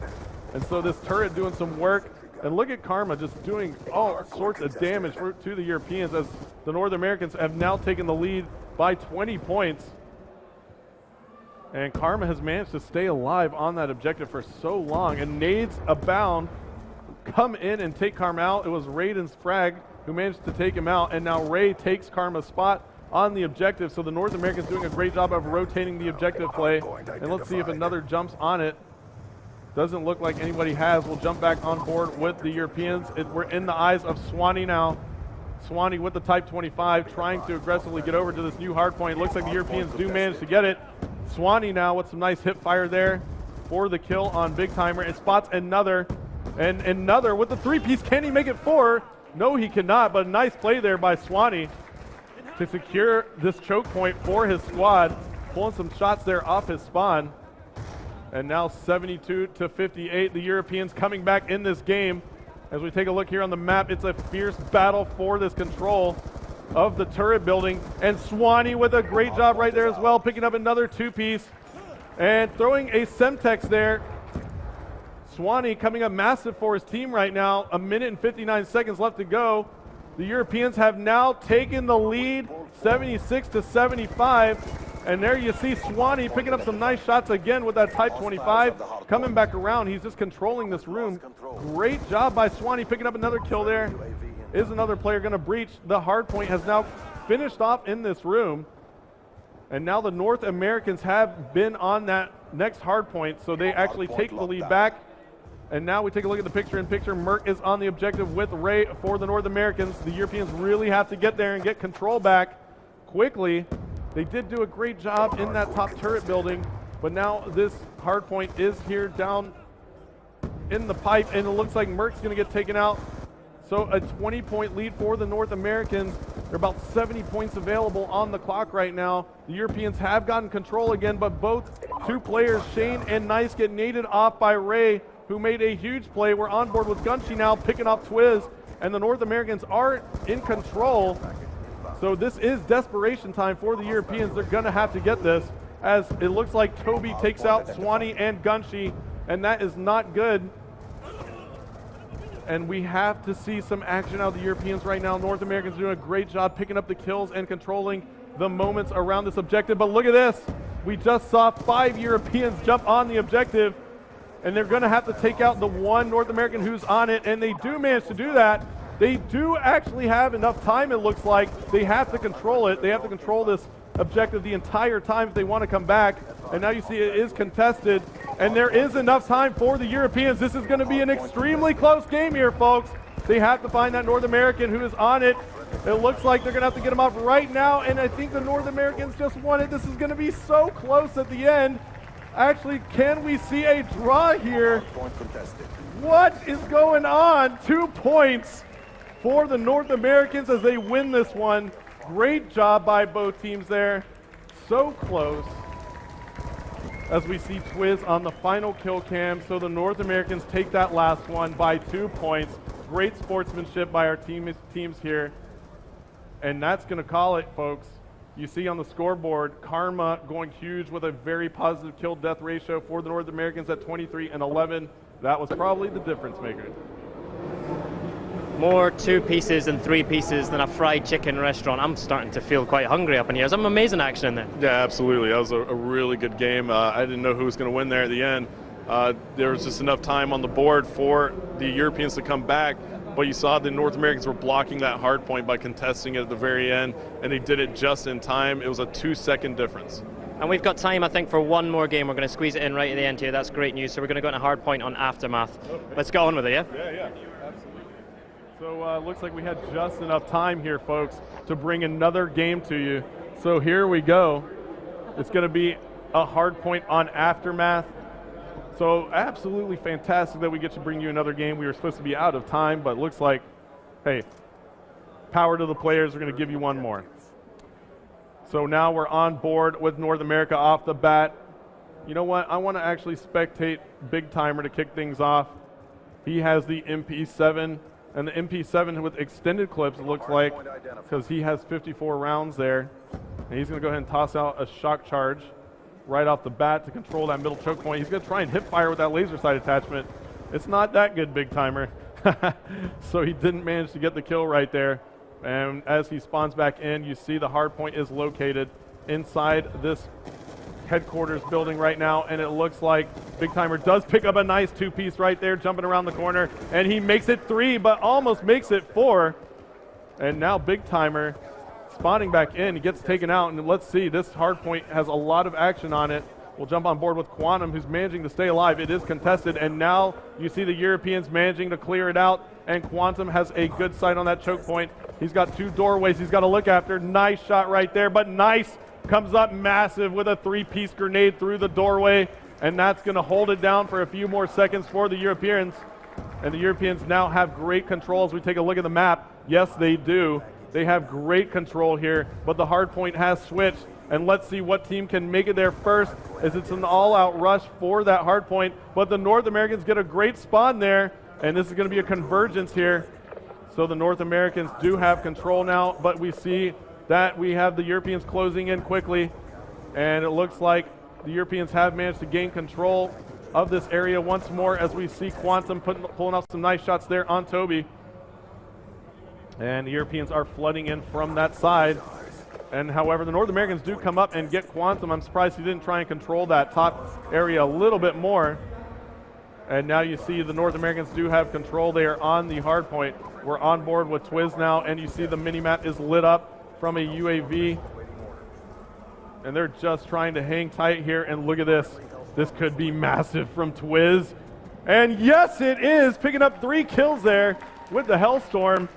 And so this turret doing some work. And look at Karma just doing all sorts of damage to the Europeans as the North Americans have now taken the lead by 20 points. And Karma has managed to stay alive on that objective for so long. And nades abound come in and take Karma out. It was Raiden's frag who managed to take him out. And now Ray takes Karma's spot on the objective. So the North Americans doing a great job of rotating the objective play. And let's see if another jumps on it. Doesn't look like anybody has. We'll jump back on board with the Europeans. We're in the eyes of Swanee now. Swanee with the Type 25 trying to aggressively get over to this new hard point. Looks like the Europeans do manage to get it. Swanee now with some nice hip fire there for the kill on Big Timer. And spots another. And another with the 3-piece. Can he make it 4? No, he cannot. But a nice play there by Swanee to secure this choke point for his squad. Pulling some shots there off his spawn. And now 72-58, the Europeans coming back in this game. As we take a look here on the map, it's a fierce battle for this control of the turret building. And Swanee with a great job right there as well, picking up another 2-piece and throwing a Semtex there. Swanee coming up massive for his team right now. 1 minute and 59 seconds left to go. The Europeans have now taken the lead, 76-75. And there you see Swanee picking up some nice shots again with that Type 25. Coming back around, he's just controlling this room. Great job by Swanee picking up another kill there. Is another player going to breach? The hard point has now finished off in this room. And now the North Americans have been on that next hard point, so they actually take the lead back. And now we take a look at the picture-in-picture. Merc is on the objective with Ray for the North Americans. The Europeans really have to get there and get control back quickly. They did do a great job in that top turret building, but now this hard point is here down in the pipe, and it looks like Merc's going to get taken out. So a 20-point lead for the North Americans. There are about 70 points available on the clock right now. The Europeans have gotten control again, but both 2 players, Shane and Nice, get naded off by Ray, who made a huge play. We're on board with Gunshi now, picking off Twiz, and the North Americans are in control. So this is desperation time for the Europeans. They're going to have to get this, as it looks like Toby takes out Swanee and Gunshi, and that is not good. And we have to see some action out of the Europeans right now. North Americans doing a great job picking up the kills and controlling the moments around this objective. But look at this. We just saw 5 Europeans jump on the objective, and they're going to have to take out the 1 North American who's on it, and they do manage to do that. They do actually have enough time, it looks like. They have to control it. They have to control this objective the entire time if they want to come back. And now you see it is contested, and there is enough time for the Europeans. This is going to be an extremely close game here, folks. They have to find that North American who is on it. It looks like they're going to have to get him off right now, and I think the North Americans just won it. This is going to be so close at the end. Actually, can we see a draw here? What is going on? 2 points for the North Americans as they win this one. Great job by both teams there. So close. As we see Twiz on the final kill cam. So the North Americans take that last one by 2 points. Great sportsmanship by our teams here. And that's going to call it, folks. You see on the scoreboard, Karma going huge with a very positive kill-death ratio for the North Americans at 23-11. That was probably the difference maker. More 2 pieces and 3 pieces than a fried chicken restaurant. I'm starting to feel quite hungry up in here. Some amazing action in there. Yeah, absolutely. That was a really good game. I didn't know who was going to win there at the end. There was just enough time on the board for the Europeans to come back, but you saw the North Americans were blocking that hard point by contesting it at the very end, and they did it just in time. It was a 2-second difference. And we've got time, I think, for one more game. We're going to squeeze it in right at the end here. That's great news. So we're going to go into hard point on Aftermath. Okay. Let's go on with it, yeah? Yeah. So looks like we had just enough time here, folks, to bring another game to you. So here we go. It's going to be a hard point on Aftermath. So absolutely fantastic that we get to bring you another game. We were supposed to be out of time, but it looks like, hey, power to the players. We're going to give you one more. So now we're on board with North America off the bat. You know what? I want to actually spectate Big Timer to kick things off. He has the MP7, and the MP7 with extended clips, it looks like, because he has 54 rounds there. And he's going to go ahead and toss out a shock charge right off the bat to control that middle choke point. He's going to try and hip fire with that laser sight attachment. It's not that good, Big Timer. So he didn't manage to get the kill right there. And as he spawns back in, you see the hard point is located inside this headquarters building right now, and it looks like Big Timer does pick up a nice two-piece right there, jumping around the corner, and he makes it 3, but almost makes it 4. And now Big Timer spawning back in, he gets taken out, and let's see, this hard point has a lot of action on it. We'll jump on board with Quantum, who's managing to stay alive. It is contested, and now you see the Europeans managing to clear it out, and Quantum has a good sight on that choke point. He's got 2 doorways he's got to look after. Nice shot right there, but nice comes up massive with a 3-piece grenade through the doorway, and that's going to hold it down for a few more seconds for the Europeans. And the Europeans now have great control as we take a look at the map. Yes, they do. They have great control here, but the hard point has switched. And let's see what team can make it there first, as it's an all-out rush for that hard point. But the North Americans get a great spawn there, and this is going to be a convergence here. So the North Americans do have control now, but we see that we have the Europeans closing in quickly, and it looks like the Europeans have managed to gain control of this area once more, as we see Quantum pulling off some nice shots there on Toby. And the Europeans are flooding in from that side. And however, the North Americans do come up and get Quantum. I'm surprised he didn't try and control that top area a little bit more. And now you see the North Americans do have control. They are on the hard point. We're on board with Twiz now, and you see the mini-map is lit up from a UAV. And they're just trying to hang tight here, and look at this. This could be massive from Twiz. And yes, it is, picking up 3 kills there with the Hellstorm.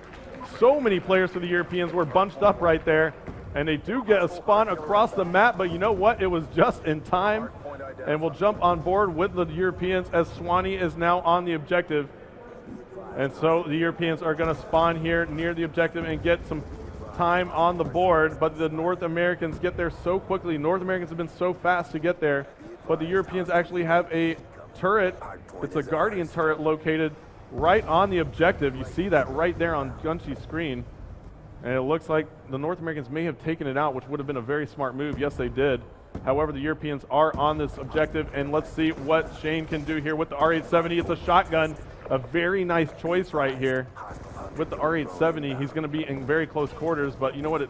So many players for the Europeans were bunched up right there, and they do get a spawn across the map, but you know what? It was just in time, and we'll jump on board with the Europeans as Swanee is now on the objective. And so the Europeans are going to spawn here near the objective and get some time on the board, but the North Americans get there so quickly. North Americans have been so fast to get there, but the Europeans actually have a turret. It's a Guardian turret located right on the objective. You see that right there on Gunshy's screen. And it looks like the North Americans may have taken it out, which would have been a very smart move. Yes, they did. However, the Europeans are on this objective, and let's see what Shane can do here with the R870. It's a shotgun, a very nice choice right here. With the R870, he's going to be in very close quarters, but you know what? It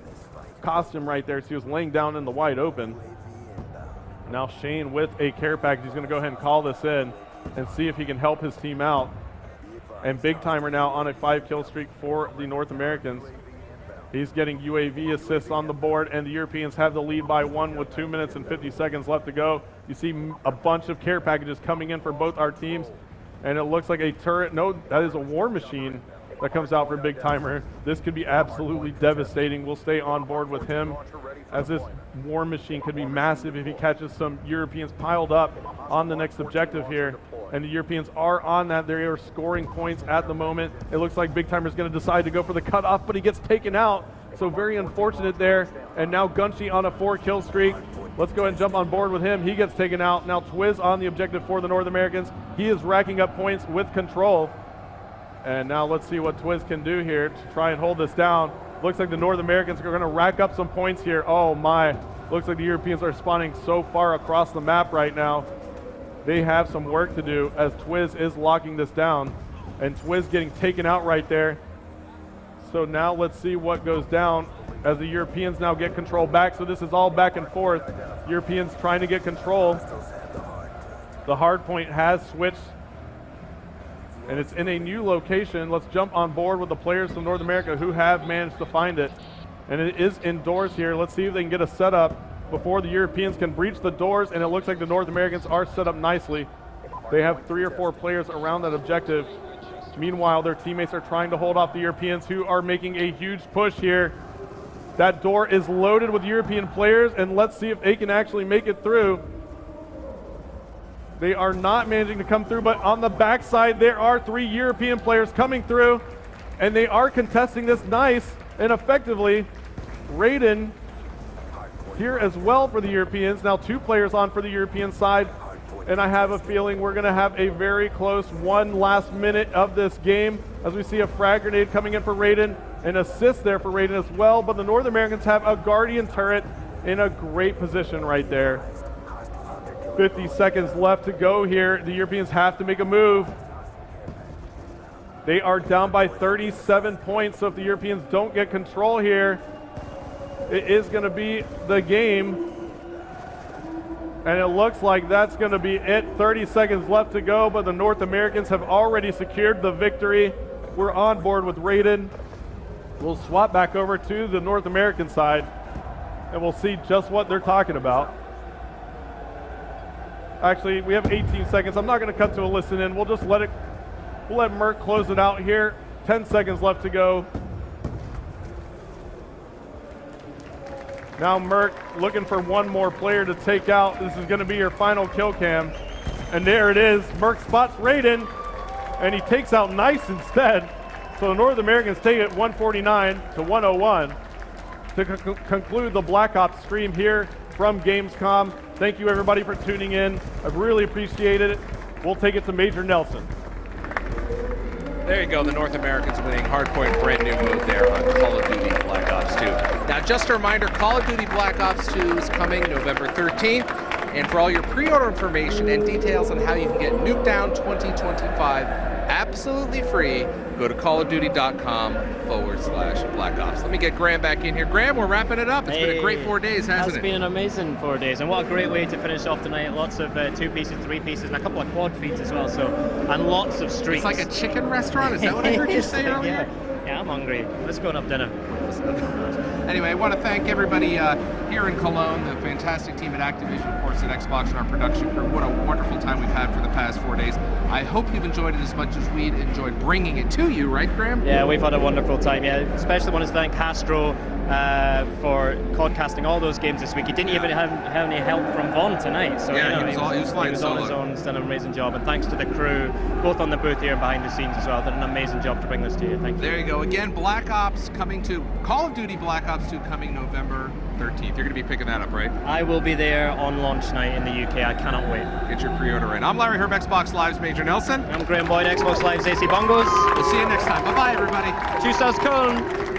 cost him right there, so he was laying down in the wide open. Now Shane with a care package, he's going to go ahead and call this in and see if he can help his team out. And Big Timer now on a 5-kill streak for the North Americans. He's getting UAV assists on the board, and the Europeans have the lead by 1 with 2 minutes and 50 seconds left to go. You see a bunch of care packages coming in for both our teams, and it looks like a turret. No, that is a war machine that comes out for Big Timer. This could be absolutely devastating. We'll stay on board with him, as this war machine could be massive if he catches some Europeans piled up on the next objective here. And the Europeans are on that. They are scoring points at the moment. It looks like Big Timer is going to decide to go for the cutoff, but he gets taken out. So very unfortunate there. And now Gunshy on a 4-kill streak. Let's go ahead and jump on board with him. He gets taken out. Now Twiz on the objective for the North Americans. He is racking up points with control. And now let's see what Twiz can do here to try and hold this down. Looks like the North Americans are going to rack up some points here. Oh my. Looks like the Europeans are spawning so far across the map right now. They have some work to do as Twiz is locking this down. And Twiz getting taken out right there. So now let's see what goes down as the Europeans now get control back. So this is all back and forth. Europeans trying to get control. The hard point has switched, and it's in a new location. Let's jump on board with the players from North America who have managed to find it. And it is indoors here. Let's see if they can get a setup before the Europeans can breach the doors, and it looks like the North Americans are set up nicely. They have 3 or 4 players around that objective. Meanwhile, their teammates are trying to hold off the Europeans, who are making a huge push here. That door is loaded with European players, and let's see if they can actually make it through. They are not managing to come through, but on the backside, there are 3 European players coming through, and they are contesting this nice and effectively. Raiden here as well for the Europeans. Now 2 players on for the European side, and I have a feeling we're going to have a very close one last minute of this game as we see a frag grenade coming in for Raiden, an assist there for Raiden as well, but the North Americans have a Guardian turret in a great position right there. 50 seconds left to go here. The Europeans have to make a move. They are down by 37 points, so if the Europeans don't get control here, it is going to be the game. And it looks like that's going to be it. 30 seconds left to go, but the North Americans have already secured the victory. We're on board with Raiden. We'll swap back over to the North American side, and we'll see just what they're talking about. Actually, we have 18 seconds. I'm not going to cut to a listen in. We'll just let Merc close it out here. 10 seconds left to go. Now Merc looking for one more player to take out. This is going to be your final kill cam. And there it is. Merc spots Raiden, and he takes out Nice instead. So the North Americans take it 149 to 101 to conclude the Black Ops stream here from Gamescom. Thank you everybody for tuning in. I've really appreciated it. We'll take it to Major Nelson. There you go, the North Americans winning Hardpoint, brand new mode there on Call of Duty Black Ops 2. Now just a reminder, Call of Duty Black Ops 2 is coming November 13th. And for all your pre-order information and details on how you can get Nuketown 2025 absolutely free, go to callofduty.com/Black Ops. Let me get Graham back in here. Graham, we're wrapping it up. It's been a great 4 days, hasn't it? It's been an amazing 4 days, and what a great way to finish off tonight. Lots of 2 pieces, 3 pieces, and a couple of quad feeds as well, and lots of streaks. It's like a chicken restaurant? Is that what I heard you say earlier? Yeah, I'm hungry. Let's go and have dinner. Anyway, I want to thank everybody here in Cologne, the fantastic team at Activision, of course, at Xbox, and our production crew. What a wonderful time we've had for the past 4 days. I hope you've enjoyed it as much as we'd enjoyed bringing it to you, right, Graham? Yeah, we've had a wonderful time. Yeah, especially want to thank Castro for podcasting all those games this week. He didn't even have any help from Vaughn tonight. So yeah, he was on his own. He's done an amazing job, and thanks to the crew, both on the booth here and behind the scenes as well. Did an amazing job to bring this to you. Thank you. There you go. Again, Black Ops coming to Call of Duty Black Ops 2 coming November 13th. You're going to be picking that up, right? I will be there on launch night in the UK. I cannot wait. Get your pre-order in. I'm Larry Herb, Xbox Live's Major Nelson. I'm Graham Boyd, Xbox Live's AC Bongos. We'll see you next time. Bye-bye, everybody. Tschüss aus Köln.